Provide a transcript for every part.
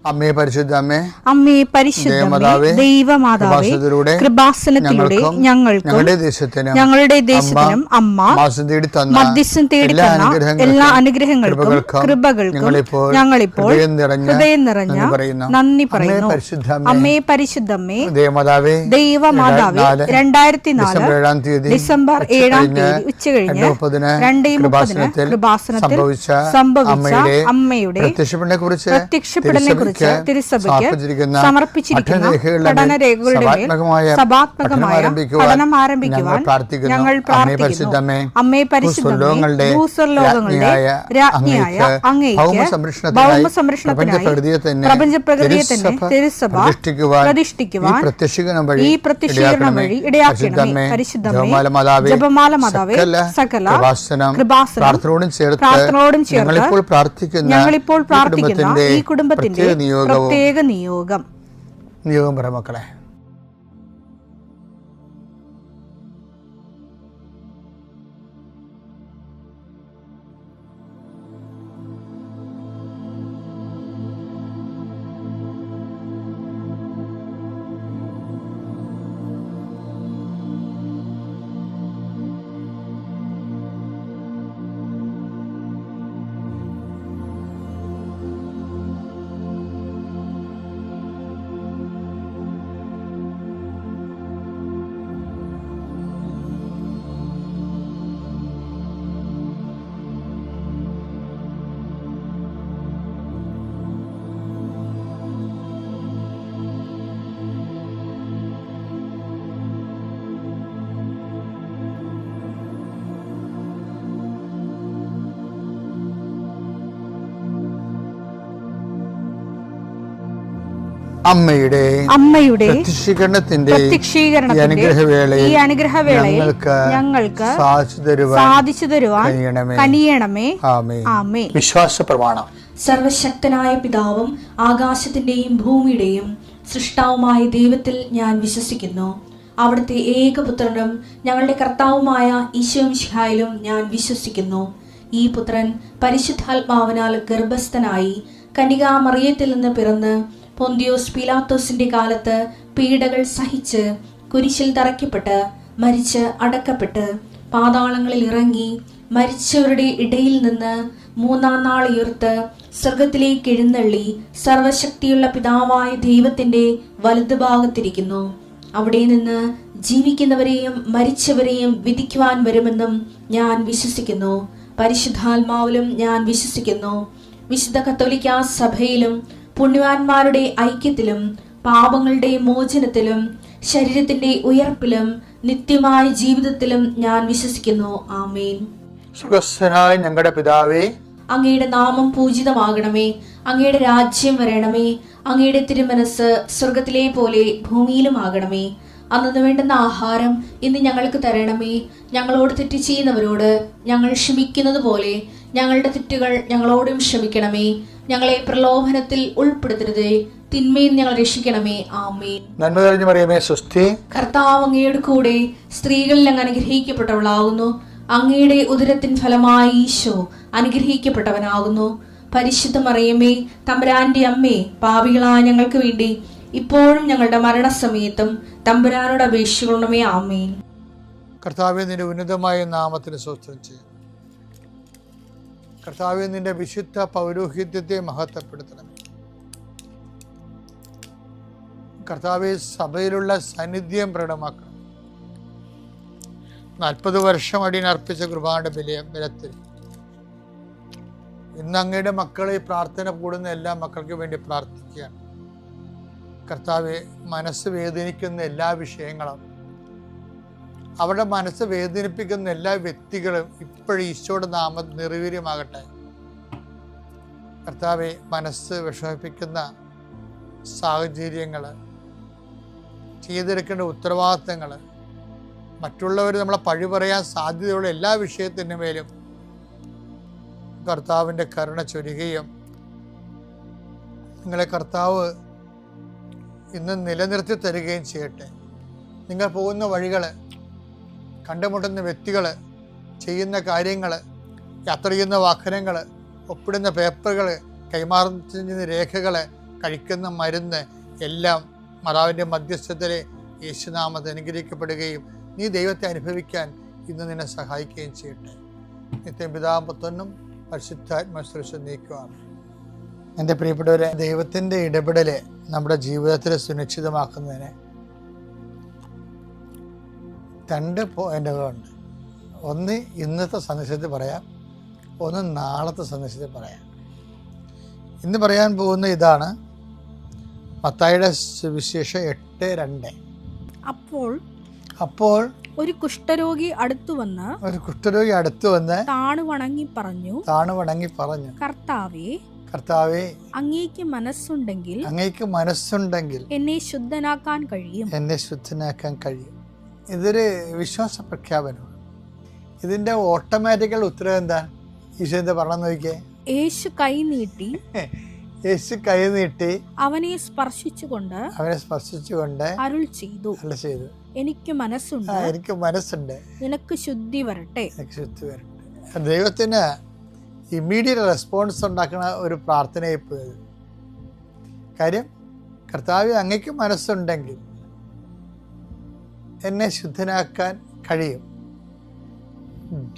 അമ്മേ പരിശുദ്ധ അമ്മേ, അമ്മേ പരിശുദ്ധമേ, ദൈവമാതാവേ, കൃപാസനത്തിലൂടെ ഞങ്ങൾക്കും ഞങ്ങളുടെ ദേശത്തിനും അമ്മ മധ്യസ്ഥം തേടി തന്ന എല്ലാ അനുഗ്രഹങ്ങൾക്കും കൃപകൾക്കും ഞങ്ങളിപ്പോൾ ഹൃദയം നിറഞ്ഞ നന്ദി പറയുന്നു. അമ്മേ പരിശുദ്ധമേ, ദൈവമാതാവേ, 2004 ഡിസംബർ 7 ഉച്ചകഴിഞ്ഞ് 2:30 കൃപാസനത്തിൽ സംഭവിച്ച അമ്മയുടെ പ്രത്യക്ഷപ്പെടലിനെ കുറിച്ച് തിരുസഭയ്ക്ക് സമർപ്പിച്ചിരിക്കുന്ന പഠനരേഖകളുടെ മേൽ സഭാത്മകമായ പഠനം ആരംഭിക്കുവാൻ ഞങ്ങൾ പ്രാർത്ഥിക്കുന്നു. അമ്മേ പരിശുദ്ധമേ, ഭൂസ്വർലോകങ്ങളുടെ രാജ്ഞിയായ അങ്ങേയ്ക്ക് ഭൗമസംരക്ഷണത്തിനായി പ്രപഞ്ചപ്രകൃതിയെ തന്നെ തിരുസഭ പ്രതിഷ്ഠിക്കുവാൻ ഈ പ്രത്യക്ഷീകരണം വഴി ഇടയാക്കണമേ. പരിശുദ്ധമേ, ജപമാല മാതാവേ, സകല കൃപാസനം പ്രാർത്ഥനയോടും ചേർത്ത് ഞങ്ങളിപ്പോൾ പ്രാർത്ഥിക്കുന്ന ഈ കുടുംബത്തിന്റെ പ്രത്യേക നിയോഗം പറ മക്കളെ. അമ്മയുടെ പ്രത്യക്ഷീകരണത്തിന്റെ ഈ അനുഗ്രഹവേളയിൽ ഞങ്ങൾക്ക് സാധിച്ചു തരുവാൻ കനിയണമേ. ആമേൻ. വിശ്വാസ പ്രമാണം. സർവശക്തനായ പിതാവും ആകാശത്തിന്റെയും ഭൂമിയുടെയും സൃഷ്ടാവുമായ ദൈവത്തിൽ ഞാൻ വിശ്വസിക്കുന്നു. അവിടുത്തെ ഏകപുത്രനും ഞങ്ങളുടെ കർത്താവുമായ ഈശോമിശിഹായിലും ഞാൻ വിശ്വസിക്കുന്നു. ഈ പുത്രൻ പരിശുദ്ധാത്മാവിനാൽ ഗർഭസ്ഥനായി കന്യകാമറിയത്തിൽ നിന്ന് പിറന്ന് പൊന്തിയോസ് പീലാത്തോസിന്റെ കാലത്ത് പീഡകൾ സഹിച്ച് കുരിശിൽ തറയ്ക്കപ്പെട്ട് മരിച്ച് അടക്കപ്പെട്ട് പാതാളങ്ങളിൽ ഇറങ്ങി മരിച്ചവരുടെ ഇടയിൽ നിന്ന് 3-ാം നാൾ ഉയർത്ത് സ്വർഗത്തിലേക്ക് എഴുന്നള്ളി സർവശക്തിയുള്ള പിതാവായ ദൈവത്തിന്റെ വലതുഭാഗത്തിരിക്കുന്നു. അവിടെ നിന്ന് ജീവിക്കുന്നവരെയും മരിച്ചവരെയും വിധിക്കുവാൻ വരുമെന്നും ഞാൻ വിശ്വസിക്കുന്നു. പരിശുദ്ധാത്മാവിലും ഞാൻ വിശ്വസിക്കുന്നു. വിശുദ്ധ കത്തോലിക്കാ സഭയിലും പുണ്യവാന്മാരുടെ ഐക്യത്തിലും പാപങ്ങളുടെ മോചനത്തിലും ശരീരത്തിന്റെ ഉയർപ്പിലും നിത്യമായ ജീവിതത്തിലും ഞാൻ വിശ്വസിക്കുന്നു. ആമേൻ. സുഖസ്ഥനായ ഞങ്ങളുടെ പിതാവേ, അങ്ങയുടെ നാമം പൂജിതമാകണമേ. അങ്ങയുടെ രാജ്യം വരണമേ. അങ്ങയുടെ തിരുമനസ് സ്വർഗത്തിലെ പോലെ ഭൂമിയിലും ആകണമേ. അന്നു വേണ്ടുന്ന ആഹാരം ഇന്ന് ഞങ്ങൾക്ക് തരണമേ. ഞങ്ങളോട് തെറ്റ് ചെയ്യുന്നവരോട് ഞങ്ങൾ ക്ഷമിക്കുന്നത് പോലെ ഞങ്ങളുടെ തെറ്റുകൾ ഞങ്ങളോടും ക്ഷമിക്കണമേ. ഞങ്ങളെ പ്രലോഭനത്തിൽ ഉൾപ്പെടുത്തരുതേ, തിന്മയിൽ ഞങ്ങൾ രക്ഷിക്കണമേ. ആമേൻ. നന്മ നിറഞ്ഞ മറിയമേ, സ്വസ്തി. കർത്താവ് അങ്ങയുടെ കൂടെ സ്ത്രീകളിൽ അങ്ങ് അനുഗ്രഹിക്കപ്പെട്ടവളാകുന്നു. അങ്ങയുടെ ഉദരത്തിൻ ഫലമായി ഈശോ അനുഗ്രഹിക്കപ്പെട്ടവനാകുന്നു. പരിശുദ്ധ മറിയമേ, തമ്പുരാന്റെ അമ്മേ, പാപികളായ ഞങ്ങൾക്ക് വേണ്ടി ഇപ്പോഴും ഞങ്ങളുടെ മരണസമയത്തും തമ്പുരാനോട് അപേക്ഷിക്കണമേ. ആമേൻ. കർത്താവേ, നിന്റെ ഉന്നതമായ നാമത്തിന് സ്തോത്രം ചെയ്യും. കർത്താവേ, നിന്റെ വിശുദ്ധ പൗരോഹിത്യത്തെ മഹത്വപ്പെടുത്തണമേ. കർത്താവേ, സഭയിലുള്ള സാന്നിധ്യം പ്രകടമാക്കണം. 40 വർഷം അടിയനർപ്പിച്ച കൃപാന്റെ ബലത്തിൽ ഇന്ന് അങ്ങയുടെ മക്കളെ പ്രാർത്ഥന കൂടുന്ന എല്ലാ മക്കൾക്ക് വേണ്ടി പ്രാർത്ഥിക്കുകയാണ്. കർത്താവെ, മനസ്സ് വേദനിക്കുന്ന എല്ലാ വിഷയങ്ങളും, അവരുടെ മനസ്സ് വേദനിപ്പിക്കുന്ന എല്ലാ വ്യക്തികളും ഇപ്പോഴും ഈശോയുടെ നാമം നിർവീര്യമാകട്ടെ. കർത്താവെ, മനസ്സ് വിഷമിപ്പിക്കുന്ന സാഹചര്യങ്ങൾ, ചെയ്തെടുക്കേണ്ട ഉത്തരവാദിത്തങ്ങൾ, മറ്റുള്ളവർ നമ്മളെ പഴി പറയാൻ സാധ്യതയുള്ള എല്ലാ വിഷയത്തിൻ്റെ മേലും കർത്താവിൻ്റെ കരുണ ചൊരികയും നിങ്ങളെ കർത്താവ് ഇന്ന് നിലനിർത്തി തരികയും ചെയ്യട്ടെ. നിങ്ങൾ പോകുന്ന വഴികൾ, കണ്ടുമുട്ടുന്ന വ്യക്തികൾ, ചെയ്യുന്ന കാര്യങ്ങൾ, യാത്ര ചെയ്യുന്ന വാഹനങ്ങൾ, ഒപ്പിടുന്ന പേപ്പറുകൾ, കൈമാറുന്ന രേഖകൾ, കഴിക്കുന്ന മരുന്ന് എല്ലാം മാതാവിൻ്റെ മധ്യസ്ഥത്തിൽ യേശുനാമത്തിൽ അനുഗ്രഹിക്കപ്പെടുകയും നീ ദൈവത്തെ അനുഭവിക്കാൻ ഇന്ന് നിന്നെ സഹായിക്കുകയും ചെയ്യട്ടെ. നിത്യം പിതാവും പുത്രനും പരിശുദ്ധാത്മാശ്രേഷ്ഠ നീക്കുവാണ്. എൻ്റെ പ്രിയപ്പെട്ടവരെ, ദൈവത്തിൻ്റെ ഇടപെടൽ നമ്മുടെ ജീവിതത്തിൽ സുനിശ്ചിതമാക്കുന്നതിന് 2 പോയിന്റുകളുണ്ട്. ഒന്ന് ഇന്നത്തെ സന്ദേശത്തിൽ പറയാം, ഒന്ന് നാളത്തെ സന്ദേശത്തിൽ പറയാം. ഇന്ന് പറയാൻ പോകുന്ന ഇതാണ് മത്തായിയുടെ സുവിശേഷം 8:2. അപ്പോൾ ഒരു കുഷ്ഠരോഗി അടുത്തു വന്ന് താണു വണങ്ങി പറഞ്ഞു, കർത്താവേ, അങ്ങേക്ക് മനസ്സുണ്ടെങ്കിൽ എന്നെ ശുദ്ധനാക്കാൻ കഴിയും. ഇതൊരു വിശ്വാസ പ്രഖ്യാപനമാണ്. ഇതിന്റെ ഓട്ടോമാറ്റിക്കൽ ഉത്തരം എന്താ? ഈശോ എന്താ പറഞ്ഞു നോക്കിയേ? യേശു കൈ നീട്ടി അവനെ സ്പർശിച്ചുകൊണ്ട് അരുൾ ചെയ്തു, എനിക്ക് മനസ്സുണ്ട്, നിനക്ക് ശുദ്ധി വരട്ടെ. ദൈവത്തിന് ഇമ്മീഡിയറ്റ് റെസ്പോൺസ് ഉണ്ടാക്കുന്ന ഒരു പ്രാർത്ഥനയായി പോയത്. കാര്യം, കർത്താവേ, അങ്ങയ്ക്ക് മനസ്സുണ്ടെങ്കിൽ എന്നെ ശുദ്ധനാക്കാൻ കഴിയും.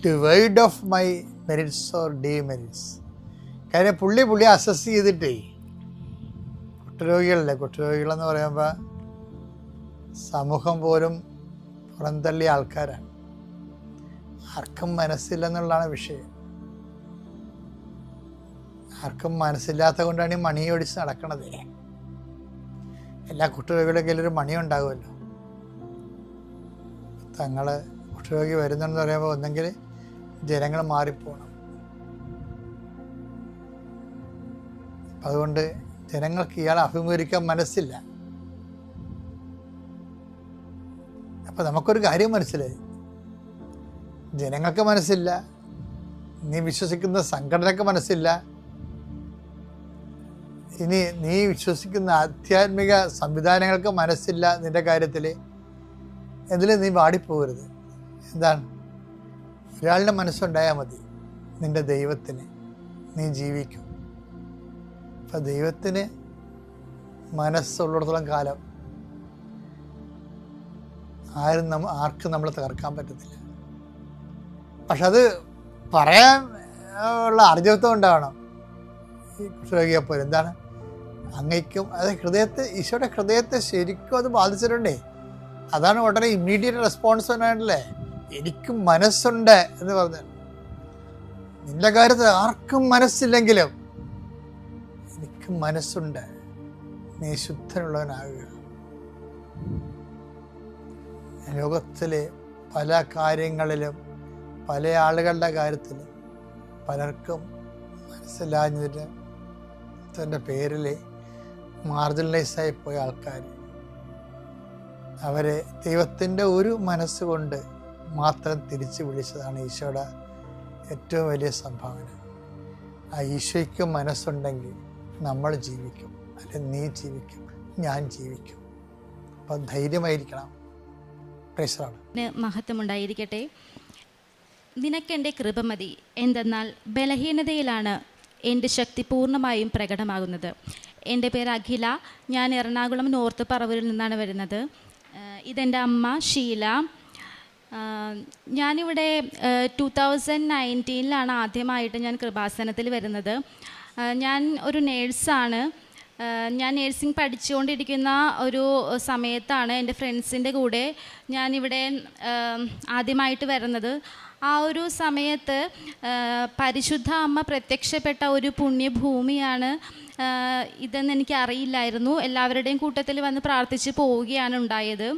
Divide of my merits or demerits. കാര്യം പുള്ളി അസസ് ചെയ്തിട്ടേ, കുഷ്ഠരോഗികളെന്ന് പറയുമ്പോൾ സമൂഹം പോലും പുറന്തള്ളിയ ആൾക്കാരാണ്. ആർക്കും മനസ്സില്ലെന്നുള്ളതാണ് വിഷയം. ആർക്കും മനസ്സില്ലാത്ത കൊണ്ടാണ് ഈ മണി ഒടിച്ച് നടക്കണത്. എല്ലാ കുഷ്ഠരോഗികളുടെയും ഒരു മണി ഉണ്ടാകുമല്ലോ. കുഷ്ഠരോഗി വരുന്നെന്ന് പറയുമ്പോൾ ഒന്നെങ്കിൽ ജനങ്ങൾ മാറിപ്പോകണം. അതുകൊണ്ട് ജനങ്ങൾക്ക് ഇയാളെ അഭിമുഖീകരിക്കാൻ മനസ്സില്ല. അപ്പം നമുക്കൊരു കാര്യം മനസ്സിലായി, ജനങ്ങൾക്ക് മനസ്സില്ല, നീ വിശ്വസിക്കുന്ന സംഘടനക്ക് മനസ്സില്ല, ഇനി നീ വിശ്വസിക്കുന്ന ആധ്യാത്മിക സംവിധാനങ്ങൾക്ക് മനസ്സില്ല. നിന്റെ കാര്യത്തിൽ എന്തിലും നീ വാടിപ്പോകരുത്. എന്താണ്? ഒരാളുടെ മനസ്സുണ്ടായാൽ മതി, നിന്റെ ദൈവത്തിന് നീ ജീവിക്കും. അപ്പം ദൈവത്തിന് മനസ്സുള്ളിടത്തോളം കാലം ആർക്കും നമ്മളെ തകർക്കാൻ പറ്റത്തില്ല. പക്ഷെ അത് പറയാൻ ഉള്ള അർജവത്വം ഉണ്ടാവണം. ഈ കുഷ്ഠരോഗിയെപ്പോലെ എന്താണ് അങ്ങയ്ക്കും അത് ഈശോയുടെ ഹൃദയത്തെ ശരിക്കും അത് ബാധിച്ചിട്ടുണ്ടേ. അതാണ് ഉടനെ ഇമ്മീഡിയറ്റ് റെസ്പോൺസ് തന്നെയാണല്ലേ, എനിക്ക് മനസ്സുണ്ട് എന്ന് പറഞ്ഞു. നിന്റെ കാര്യത്തിൽ ആർക്കും മനസ്സില്ലെങ്കിലും എനിക്ക് മനസ്സുണ്ട്, നീ ശുദ്ധനുള്ളവനാകുക. ലോകത്തിലെ പല കാര്യങ്ങളിലും പല ആളുകളുടെ കാര്യത്തിലും പലർക്കും മനസ്സിലാഞ്ഞതിൻ്റെ തൻ്റെ പേരിൽ മാർജിനലൈസായി പോയ ആൾക്കാർ, അവരെ ദൈവത്തിൻ്റെ ഒരു മനസ്സുകൊണ്ട് മാത്രം തിരിച്ചു വിളിച്ചതാണ് ഈശോയുടെ ഏറ്റവും വലിയ സംഭാവന. ആ ഈശോയ്ക്ക് മനസ്സുണ്ടെങ്കിൽ നമ്മൾ ജീവിക്കും, അല്ലെങ്കിൽ നീ ജീവിക്കും, ഞാൻ ജീവിക്കും. അപ്പം ധൈര്യമായിരിക്കണം. മഹത്വമുണ്ടായിരിക്കട്ടെ. നിനക്കെൻ്റെ കൃപ മതി, എന്തെന്നാൽ ബലഹീനതയിലാണ് എൻ്റെ ശക്തി പൂർണ്ണമായും പ്രകടമാകുന്നത്. എൻ്റെ പേര് അഖില, ഞാൻ എറണാകുളം നോർത്ത് പറവൂരിൽ നിന്നാണ് വരുന്നത്. ഇതെൻ്റെ അമ്മ ഷീല. ഞാനിവിടെ 2019 ആദ്യമായിട്ട് ഞാൻ കൃപാസനത്തിൽ വരുന്നത്. ഞാൻ ഒരു നേഴ്സാണ്. ഞാൻ നേഴ്സിംഗ് പഠിച്ചുകൊണ്ടിരിക്കുന്ന ഒരു സമയത്താണ് എൻ്റെ ഫ്രണ്ട്സിൻ്റെ കൂടെ ഞാനിവിടെ ആദ്യമായിട്ട് വരുന്നത്. ആ ഒരു സമയത്ത് പരിശുദ്ധ അമ്മ പ്രത്യക്ഷപ്പെട്ട ഒരു പുണ്യഭൂമിയാണ് ഇതെന്ന് എനിക്ക് അറിയില്ലായിരുന്നു. എല്ലാവരുടെയും കൂട്ടത്തിൽ വന്ന് പ്രാർത്ഥിച്ച് പോവുകയാണ് ഉണ്ടായത്.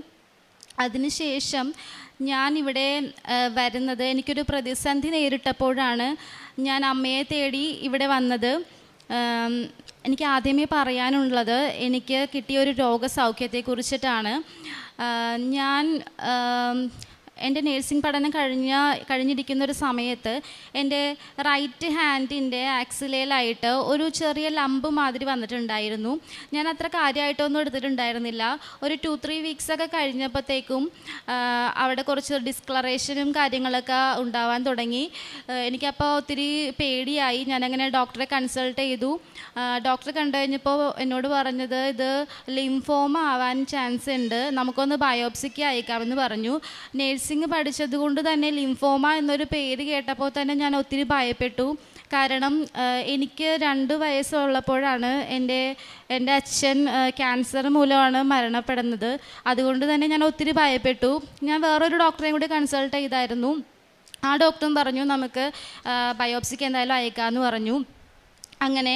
അതിനുശേഷം ഞാനിവിടെ വരുന്നത്, എനിക്കൊരു പ്രതിസന്ധി നേരിട്ടപ്പോഴാണ് ഞാൻ അമ്മയെ തേടി ഇവിടെ വന്നത്. എനിക്ക് ആദ്യമേ പറയാനുള്ളത്, എനിക്ക് കിട്ടിയ ഒരു രോഗസൗഖ്യത്തെക്കുറിച്ചിട്ടാണ്. ഞാൻ എൻ്റെ നേഴ്സിംഗ് പഠനം കഴിഞ്ഞിരിക്കുന്ന ഒരു സമയത്ത് എൻ്റെ റൈറ്റ് ഹാൻഡിൻ്റെ ആക്സിലയിലായിട്ട് ഒരു ചെറിയ ലംബ് മാതിരി വന്നിട്ടുണ്ടായിരുന്നു. ഞാൻ അത്ര കാര്യമായിട്ടൊന്നും എടുത്തിട്ടുണ്ടായിരുന്നില്ല. ഒരു 2-3 വീക്സൊക്കെ കഴിഞ്ഞപ്പോഴത്തേക്കും അവിടെ കുറച്ച് ഡിസ്കളറേഷനും കാര്യങ്ങളൊക്കെ ഉണ്ടാവാൻ തുടങ്ങി. എനിക്കപ്പോൾ ഒത്തിരി പേടിയായി. ഞാനങ്ങനെ ഡോക്ടറെ കൺസൾട്ട് ചെയ്തു. ഡോക്ടറെ കണ്ടു കഴിഞ്ഞപ്പോൾ എന്നോട് പറഞ്ഞത് ഇത് ലിംഫോമ ആവാൻ ചാൻസ് ഉണ്ട്, നമുക്കൊന്ന് ബയോപ്സിക്ക് അയക്കാമെന്ന് പറഞ്ഞു. നേഴ്സിംഗ് പഠിച്ചത് കൊണ്ട് തന്നെ ലിംഫോമ എന്നൊരു പേര് കേട്ടപ്പോൾ തന്നെ ഞാൻ ഒത്തിരി ഭയപ്പെട്ടു. കാരണം എനിക്ക് 2 വയസ്സുള്ളപ്പോഴാണ് എൻ്റെ അച്ഛൻ ക്യാൻസർ മൂലമാണ് മരണപ്പെടുന്നത്. അതുകൊണ്ട് തന്നെ ഞാൻ ഒത്തിരി ഭയപ്പെട്ടു. ഞാൻ വേറൊരു ഡോക്ടറെയും കൂടി കൺസൾട്ട് ചെയ്തായിരുന്നു. ആ ഡോക്ടറും പറഞ്ഞു നമുക്ക് ബയോപ്സിക്ക് എന്തായാലും അയക്കാമെന്ന് പറഞ്ഞു. അങ്ങനെ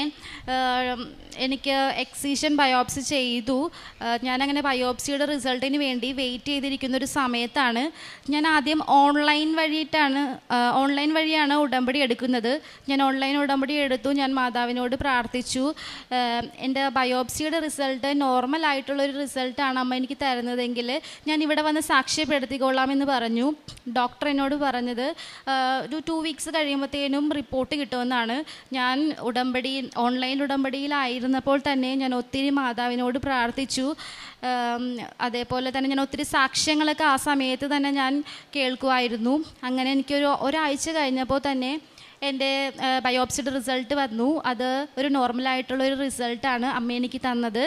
എനിക്ക് എക്സീഷൻ ബയോപ്സി ചെയ്തു. ഞാനങ്ങനെ ബയോപ്സിയുടെ റിസൾട്ടിന് വേണ്ടി വെയിറ്റ് ചെയ്തിരിക്കുന്നൊരു സമയത്താണ് ഞാൻ ആദ്യം ഓൺലൈൻ വഴിയാണ് ഉടമ്പടി എടുക്കുന്നത്. ഞാൻ ഓൺലൈൻ ഉടമ്പടി എടുത്തു. ഞാൻ മാതാവിനോട് പ്രാർത്ഥിച്ചു, എൻ്റെ ബയോപ്സിയുടെ റിസൾട്ട് നോർമലായിട്ടുള്ളൊരു റിസൾട്ടാണ് അമ്മ എനിക്ക് തരുന്നതെങ്കിൽ ഞാൻ ഇവിടെ വന്ന് സാക്ഷ്യപ്പെടുത്തിക്കൊള്ളാമെന്ന് പറഞ്ഞു. ഡോക്ടർ എന്നോട് പറഞ്ഞത് ഒരു 2 വീക്സ് കഴിയുമ്പോഴത്തേനും റിപ്പോർട്ട് കിട്ടുമെന്നാണ്. ഞാൻ ഓൺലൈൻ ഉടമ്പടിയിലായിരുന്നപ്പോൾ തന്നെ ഞാൻ ഒത്തിരി മാതാവിനോട് പ്രാർത്ഥിച്ചു. അതേപോലെ തന്നെ ഞാൻ ഒത്തിരി സാക്ഷ്യങ്ങളൊക്കെ ആ സമയത്ത് തന്നെ ഞാൻ കേൾക്കുമായിരുന്നു. അങ്ങനെ ഒരാഴ്ച കഴിഞ്ഞപ്പോൾ തന്നെ എൻ്റെ ബയോപ്സിയുടെ റിസൾട്ട് വന്നു. അത് ഒരു നോർമലായിട്ടുള്ളൊരു റിസൾട്ടാണ് അമ്മ എനിക്ക് തന്നത്.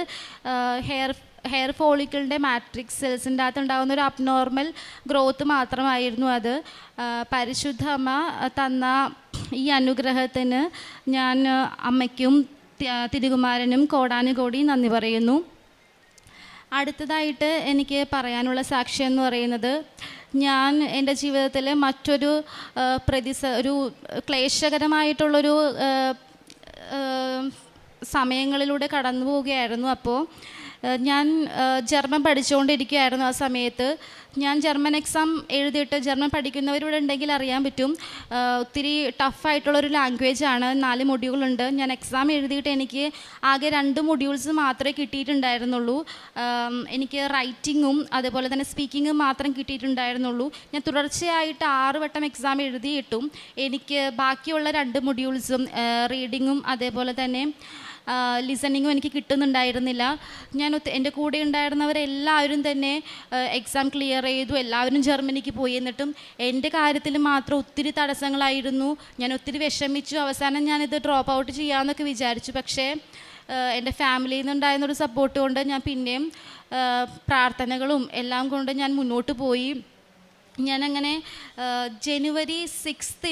ഹെയർ ഫോളിക്കിളിൻ്റെ മാട്രിക്സ് സെൽസിൻ്റെ അകത്ത് ഉണ്ടാകുന്ന ഒരു അബ്നോർമൽ ഗ്രോത്ത് മാത്രമായിരുന്നു അത്. പരിശുദ്ധ അമ്മ തന്ന ഈ അനുഗ്രഹത്തിന് ഞാൻ അമ്മയ്ക്കും തിരുകുമാരനും കോടാനുകോടി നന്ദി പറയുന്നു. അടുത്തതായിട്ട് എനിക്ക് പറയാനുള്ള സാക്ഷ്യം എന്ന് പറയുന്നത്, ഞാൻ എൻ്റെ ജീവിതത്തിൽ മറ്റൊരു ഒരു ക്ലേശകരമായിട്ടുള്ളൊരു സമയങ്ങളിലൂടെ കടന്നു പോവുകയായിരുന്നു. അപ്പോൾ ഞാൻ ജർമ്മൻ പഠിച്ചുകൊണ്ടിരിക്കുകയായിരുന്നു. ആ സമയത്ത് ഞാൻ ജർമ്മൻ എക്സാം എഴുതിയിട്ട്, ജർമ്മൻ പഠിക്കുന്നവരിവിടെ ഉണ്ടെങ്കിൽ അറിയാൻ പറ്റും, ഒത്തിരി ടഫായിട്ടുള്ളൊരു ലാംഗ്വേജാണ്. 4 മൊഡ്യൂളുണ്ട്. ഞാൻ എക്സാം എഴുതിയിട്ട് എനിക്ക് ആകെ 2 മൊഡ്യൂൾസ് മാത്രമേ കിട്ടിയിട്ടുണ്ടായിരുന്നുള്ളൂ. എനിക്ക് റൈറ്റിങ്ങും അതേപോലെ തന്നെ സ്പീക്കിങ്ങും മാത്രം കിട്ടിയിട്ടുണ്ടായിരുന്നുള്ളൂ. ഞാൻ തുടർച്ചയായിട്ട് 6 വട്ടം എക്സാം എഴുതിയിട്ടും എനിക്ക് ബാക്കിയുള്ള 2 മൊഡ്യൂൾസും റീഡിങ്ങും അതേപോലെ തന്നെ ലിസണിങ്ങും എനിക്ക് കിട്ടുന്നുണ്ടായിരുന്നില്ല. എൻ്റെ കൂടെ ഉണ്ടായിരുന്നവരെല്ലാവരും തന്നെ എക്സാം ക്ലിയർ ചെയ്തു. എല്ലാവരും ജർമ്മനിക്ക് പോയി. എന്നിട്ടും എൻ്റെ കാര്യത്തിൽ മാത്രം ഒത്തിരി തടസ്സങ്ങളായിരുന്നു. ഞാൻ ഒത്തിരി വിഷമിച്ചു. അവസാനം ഞാനിത് ഡ്രോപ്പ് ഔട്ട് ചെയ്യാമെന്നൊക്കെ വിചാരിച്ചു. പക്ഷേ എൻ്റെ ഫാമിലിയിൽ നിന്നുണ്ടായിരുന്നൊരു സപ്പോർട്ട് കൊണ്ട് ഞാൻ പിന്നെയും പ്രാർത്ഥനകളും എല്ലാം കൊണ്ട് ഞാൻ മുന്നോട്ട് പോയി. ഞാനങ്ങനെ ജനുവരി 6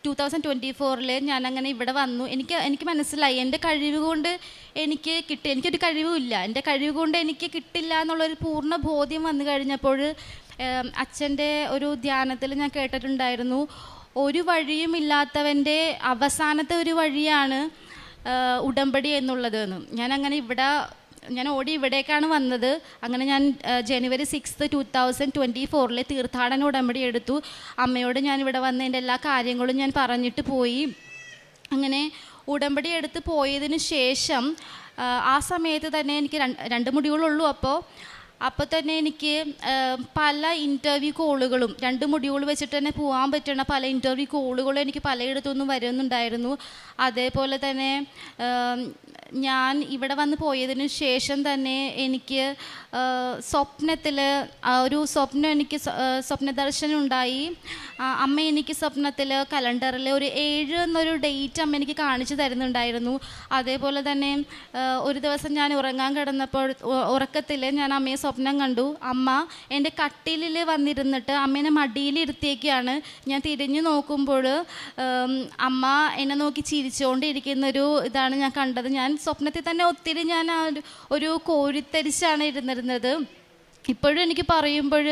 2024 ഞാനങ്ങനെ ഇവിടെ വന്നു. എനിക്ക് മനസ്സിലായി എൻ്റെ കഴിവ് കൊണ്ട് എനിക്കൊരു കഴിവുമില്ല. എൻ്റെ കഴിവ് കൊണ്ട് എനിക്ക് കിട്ടില്ല എന്നുള്ളൊരു പൂർണ്ണ ബോധ്യം വന്നു കഴിഞ്ഞപ്പോൾ അച്ഛൻ്റെ ഒരു ധ്യാനത്തിൽ ഞാൻ കേട്ടിട്ടുണ്ടായിരുന്നു, ഒരു വഴിയുമില്ലാത്തവൻ്റെ അവസാനത്തെ ഒരു വഴിയാണ് ഉടമ്പടി എന്നുള്ളതെന്ന്. ഞാൻ ഓടി ഇവിടേക്കാണ് വന്നത്. അങ്ങനെ ഞാൻ ജനുവരി 6 2024 തീർത്ഥാടന ഉടമ്പടി എടുത്തു. അമ്മയോട് ഞാൻ ഇവിടെ വന്ന് എൻ്റെ എല്ലാ കാര്യങ്ങളും ഞാൻ പറഞ്ഞിട്ട് പോയി. അങ്ങനെ ഉടമ്പടി എടുത്ത് പോയതിന് ശേഷം ആ സമയത്ത് തന്നെ എനിക്ക് 2 മൊഡ്യൂളുള്ളൂ. അപ്പോൾ തന്നെ എനിക്ക് പല ഇൻ്റർവ്യൂ കോളുകളും 2 മൊഡ്യൂൾ വെച്ചിട്ട് തന്നെ പോകാൻ പറ്റുന്ന പല ഇൻ്റർവ്യൂ കോളുകളും എനിക്ക് പലയിടത്തുനിന്നും വരുന്നുണ്ടായിരുന്നു. അതേപോലെ തന്നെ ഞാൻ ഇവിടെ വന്ന് പോയതിന് ശേഷം തന്നെ എനിക്ക് സ്വപ്നത്തിൽ ഒരു സ്വപ്നദർശനം ഉണ്ടായി. അമ്മ എനിക്ക് സ്വപ്നത്തിൽ കലണ്ടറിൽ ഒരു 7 എന്നൊരു ഡേറ്റ് അമ്മ എനിക്ക് കാണിച്ചു തരുന്നുണ്ടായിരുന്നു. അതേപോലെ തന്നെ ഒരു ദിവസം ഞാൻ ഉറങ്ങാൻ കിടന്നപ്പോൾ ഉറക്കത്തിൽ ഞാൻ അമ്മയെ സ്വപ്നം കണ്ടു. അമ്മ എൻ്റെ കട്ടിലിൽ വന്നിരുന്നിട്ട് അമ്മേനെ മടിയിലിരുത്തിയേക്കാണ്. ഞാൻ തിരിഞ്ഞു നോക്കുമ്പോൾ അമ്മ എന്നെ നോക്കി ചിരിച്ചുകൊണ്ടിരിക്കുന്നൊരു ഇതാണ് ഞാൻ കണ്ടത്. ഞാൻ സ്വപ്നത്തിൽ തന്നെ ഒത്തിരി ഞാൻ ഒരു കോരിത്തരിച്ചാണ് ഇരുന്നിരുന്നത്. ഇപ്പോഴും എനിക്ക് പറയുമ്പോൾ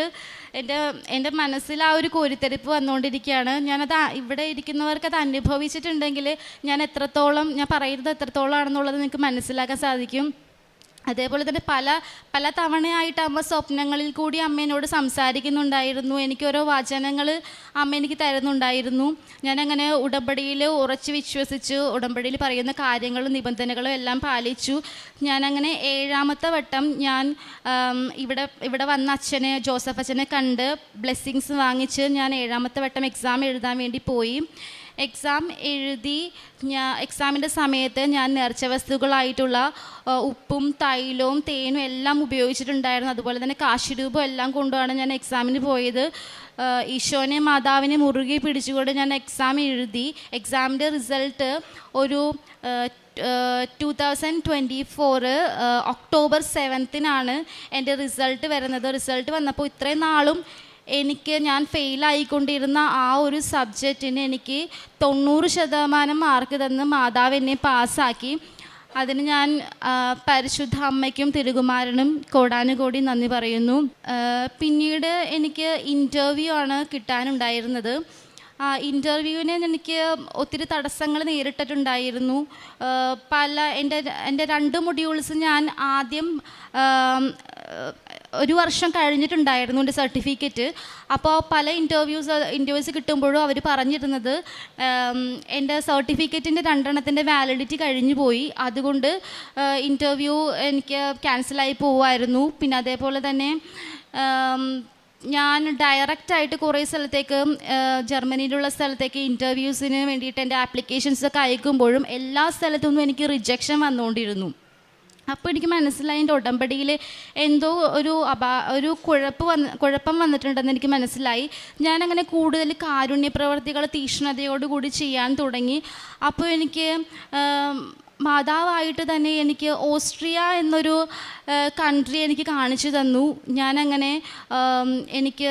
എൻ്റെ മനസ്സിൽ ആ ഒരു കോരിത്തെരിപ്പ് വന്നുകൊണ്ടിരിക്കുകയാണ്. ഞാനത് ഇവിടെ ഇരിക്കുന്നവർക്ക് അത് അനുഭവിച്ചിട്ടുണ്ടെങ്കിൽ ഞാൻ പറയുന്നത് എത്രത്തോളം ആണെന്നുള്ളത് നിങ്ങൾക്ക് മനസ്സിലാക്കാൻ സാധിക്കും. അതേപോലെ തന്നെ പല തവണയായിട്ട് അമ്മ സ്വപ്നങ്ങളിൽ കൂടി അമ്മേനോട് സംസാരിക്കുന്നുണ്ടായിരുന്നു. എനിക്കോരോ വചനങ്ങൾ അമ്മ എനിക്ക് തരുന്നുണ്ടായിരുന്നു. ഞാനങ്ങനെ ഉടമ്പടിയിൽ ഉറച്ചു വിശ്വസിച്ചു, ഉടമ്പടിയിൽ പറയുന്ന കാര്യങ്ങളും നിബന്ധനകളും എല്ലാം പാലിച്ചു. ഞാനങ്ങനെ 7ാമത്തെ വട്ടം ഞാൻ ഇവിടെ വന്ന ജോസഫ് അച്ഛനെ കണ്ട് ബ്ലെസ്സിങ്സ് വാങ്ങിച്ച് ഞാൻ 7ാമത്തെ വട്ടം എക്സാം എഴുതാൻ വേണ്ടി പോയി. എക്സാം എഴുതി എക്സാമിൻ്റെ സമയത്ത് ഞാൻ നേർച്ച വസ്തുക്കളായിട്ടുള്ള ഉപ്പും തൈലവും തേനും എല്ലാം ഉപയോഗിച്ചിട്ടുണ്ടായിരുന്നു. അതുപോലെ തന്നെ കാശിരൂപം എല്ലാം കൊണ്ടുമാണ് ഞാൻ എക്സാമിന് പോയത്. ഈശോനെ മാതാവിനെ മുറുകെ പിടിച്ചുകൊണ്ട് ഞാൻ എക്സാം എഴുതി. എക്സാമിൻ്റെ റിസൾട്ട് ഒരു 2024 ഒക്ടോബർ 7 എൻ്റെ റിസൾട്ട് വരുന്നത്. റിസൾട്ട് വന്നപ്പോൾ ഇത്രയും നാളും ഞാൻ ഫെയിലായിക്കൊണ്ടിരുന്ന ആ ഒരു സബ്ജക്റ്റിന് എനിക്ക് 90% മാർക്ക് തന്ന് മാതാവ് എന്നെ പാസ്സാക്കി. അതിന് ഞാൻ പരിശുദ്ധ അമ്മയ്ക്കും തിരുകുമാരനും കോടാനുകോടി നന്ദി പറയുന്നു. പിന്നീട് എനിക്ക് ഇൻ്റർവ്യൂ ആണ് കിട്ടാനുണ്ടായിരുന്നത്. ഇൻ്റർവ്യൂവിന് എനിക്ക് ഒത്തിരി തടസ്സങ്ങൾ നേരിട്ടിട്ടുണ്ടായിരുന്നു. എൻ്റെ 2 മൊഡ്യൂൾസ് ഞാൻ ആദ്യം 1 വർഷം കഴിഞ്ഞിട്ടുണ്ടായിരുന്നു എൻ്റെ സർട്ടിഫിക്കറ്റ്. അപ്പോൾ പല ഇൻ്റർവ്യൂസ് കിട്ടുമ്പോഴും അവർ പറഞ്ഞിരുന്നത് എൻ്റെ സർട്ടിഫിക്കറ്റിൻ്റെ 2 വാലിഡിറ്റി കഴിഞ്ഞു പോയി, അതുകൊണ്ട് ഇൻ്റർവ്യൂ എനിക്ക് ക്യാൻസലായി പോവുമായിരുന്നു. പിന്നെ അതേപോലെ തന്നെ ഞാൻ ഡയറക്റ്റായിട്ട് കുറേ സ്ഥലത്തേക്ക്, ജർമ്മനിയിലുള്ള സ്ഥലത്തേക്ക് ഇൻ്റർവ്യൂസിന് വേണ്ടിയിട്ട് എൻ്റെ ആപ്ലിക്കേഷൻസൊക്കെ അയക്കുമ്പോഴും എല്ലാ സ്ഥലത്തുനിന്നും എനിക്ക് റിജക്ഷൻ വന്നുകൊണ്ടിരുന്നു. അപ്പോൾ എനിക്ക് മനസ്സിലായി എൻ്റെ ഉടമ്പടിയിൽ എന്തോ ഒരു കുഴപ്പം വന്നിട്ടുണ്ടെന്ന് എനിക്ക് മനസ്സിലായി. ഞാനങ്ങനെ കൂടുതൽ കാരുണ്യ പ്രവർത്തികൾ തീക്ഷ്ണതയോടുകൂടി ചെയ്യാൻ തുടങ്ങി. അപ്പോൾ എനിക്ക് മാതാവായിട്ട് തന്നെ എനിക്ക് ഓസ്ട്രിയ എന്നൊരു കൺട്രി എനിക്ക് കാണിച്ചു തന്നു. ഞാനങ്ങനെ എനിക്ക്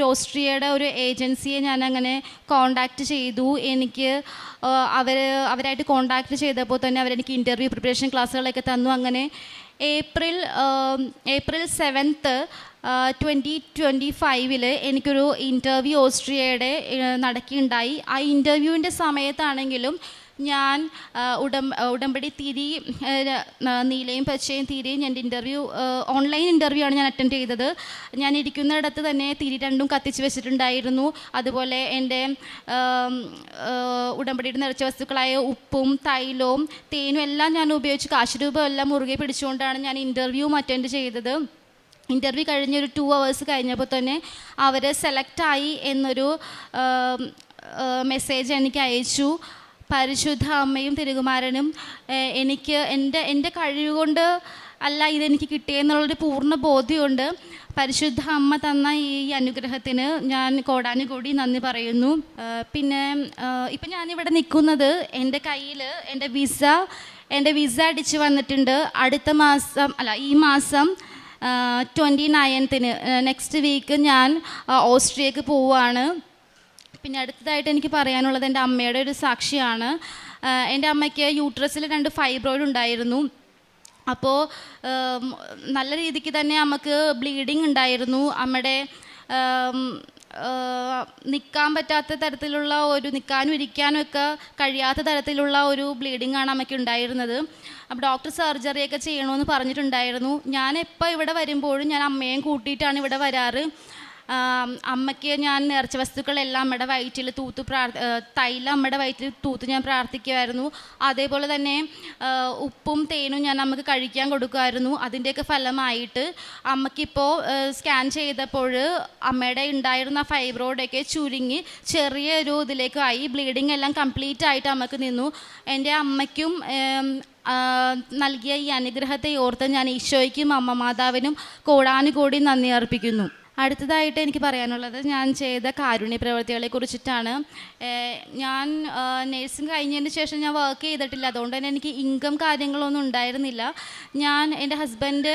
ഓസ്ട്രിയയുടെ ഒരു ഏജൻസിയെ ഞാനങ്ങനെ കോണ്ടാക്റ്റ് ചെയ്തു. എനിക്ക് അവരായിട്ട് കോണ്ടാക്റ്റ് ചെയ്തപ്പോൾ തന്നെ അവരെനിക്ക് ഇൻ്റർവ്യൂ പ്രിപ്പറേഷൻ ക്ലാസ്സുകളൊക്കെ തന്നു. അങ്ങനെ ഏപ്രിൽ 7 2025 എനിക്കൊരു ഇൻ്റർവ്യൂ ഓസ്ട്രിയയുടെ നടക്കുകയുണ്ടായി. ആ ഇൻ്റർവ്യൂവിൻ്റെ സമയത്താണെങ്കിലും ഞാൻ ഉടമ്പടി തിരി നീലയും പച്ചയും തിരിയും എൻ്റെ ഇൻ്റർവ്യൂ ഓൺലൈൻ ഇൻ്റർവ്യൂ ആണ് ഞാൻ അറ്റൻഡ് ചെയ്തത്. ഞാൻ ഇരിക്കുന്നിടത്ത് തന്നെ തിരി 2 കത്തിച്ച് വെച്ചിട്ടുണ്ടായിരുന്നു. അതുപോലെ എൻ്റെ ഉടമ്പടിയുടെ നിറച്ച വസ്തുക്കളായ ഉപ്പും തൈലവും തേനും എല്ലാം ഞാൻ ഉപയോഗിച്ച് കാശുരൂപം എല്ലാം മുറുകെ പിടിച്ചുകൊണ്ടാണ് ഞാൻ ഇൻ്റർവ്യൂ അറ്റൻഡ് ചെയ്തത്. ഇൻ്റർവ്യൂ കഴിഞ്ഞൊരു 2 hours കഴിഞ്ഞപ്പോൾ തന്നെ അവർ സെലക്റ്റായി എന്നൊരു മെസ്സേജ് എനിക്ക് അയച്ചു. പരിശുദ്ധ അമ്മയും തിരുകുമാരനും എനിക്ക് എൻ്റെ കഴിവുകൊണ്ട് അല്ല ഇതെനിക്ക് കിട്ടിയെന്നുള്ളൊരു പൂർണ്ണ ബോധ്യമുണ്ട്. പരിശുദ്ധ അമ്മ തന്ന ഈ അനുഗ്രഹത്തിന് ഞാൻ കോടാനുകോടി നന്ദി പറയുന്നു. പിന്നെ ഇപ്പം ഞാനിവിടെ നിൽക്കുന്നത് എൻ്റെ കയ്യിൽ എൻ്റെ വിസ അടിച്ച് വന്നിട്ടുണ്ട്. ഈ മാസം 29 നെക്സ്റ്റ് വീക്ക് ഞാൻ ഓസ്ട്രിയക്ക് പോവുകയാണ്. പിന്നെ അടുത്തതായിട്ട് എനിക്ക് പറയാനുള്ളത് എൻ്റെ അമ്മയുടെ ഒരു സാക്ഷിയാണ്. എൻ്റെ അമ്മയ്ക്ക് യൂട്രസിൽ 2 ഫൈബ്രോയിഡ് ഉണ്ടായിരുന്നു. അപ്പോൾ നല്ല രീതിക്ക് തന്നെ അമ്മക്ക് ബ്ലീഡിങ് ഉണ്ടായിരുന്നു. അമ്മയുടെ നിൽക്കാൻ പറ്റാത്ത തരത്തിലുള്ള നിൽക്കാനും ഇരിക്കാനും ഒക്കെ കഴിയാത്ത തരത്തിലുള്ള ഒരു ബ്ലീഡിങ് ആണ് അമ്മയ്ക്ക് ഉണ്ടായിരുന്നത്. അപ്പോൾ ഡോക്ടർ സർജറിയൊക്കെ ചെയ്യണമെന്ന് പറഞ്ഞിട്ടുണ്ടായിരുന്നു. ഞാൻ എപ്പോൾ ഇവിടെ വരുമ്പോഴും ഞാൻ അമ്മയെയും കൂട്ടിയിട്ടാണ് ഇവിടെ വരാറ്. അമ്മയ്ക്ക് ഞാൻ നേർച്ച വസ്തുക്കളെല്ലാം അമ്മയുടെ വയറ്റിൽ തൈലം അമ്മയുടെ വയറ്റിൽ തൂത്ത് ഞാൻ പ്രാർത്ഥിക്കുമായിരുന്നു. അതേപോലെ തന്നെ ഉപ്പും തേനും ഞാൻ അമ്മക്ക് കഴിക്കാൻ കൊടുക്കുമായിരുന്നു. അതിൻ്റെയൊക്കെ ഫലമായിട്ട് അമ്മയ്ക്കിപ്പോൾ സ്കാൻ ചെയ്തപ്പോൾ അമ്മയുടെ ഉണ്ടായിരുന്ന ഫൈബ്രോയിഡൊക്കെ ചുരുങ്ങി ചെറിയൊരു ഇതിലേക്കായി. ബ്ലീഡിങ് എല്ലാം കംപ്ലീറ്റ് ആയിട്ട് അമ്മക്ക് നിന്നു. എൻ്റെ അമ്മയ്ക്കും നൽകിയ ഈ അനുഗ്രഹത്തെ ഓർത്ത് ഞാൻ ഈശോയ്ക്കും അമ്മ മാതാവിനും കോടാനുകോടി നന്ദി അർപ്പിക്കുന്നു. അടുത്തതായിട്ട് എനിക്ക് പറയാനുള്ളത് ഞാൻ ചെയ്ത കാരുണ്യ പ്രവൃത്തികളെ കുറിച്ചിട്ടാണ്. ഞാൻ നേഴ്സിംഗ് കഴിഞ്ഞതിന് ശേഷം ഞാൻ വർക്ക് ചെയ്തിട്ടില്ല, അതുകൊണ്ട് തന്നെ എനിക്ക് ഇൻകം കാര്യങ്ങളൊന്നും ഉണ്ടായിരുന്നില്ല. എൻ്റെ ഹസ്ബൻഡ്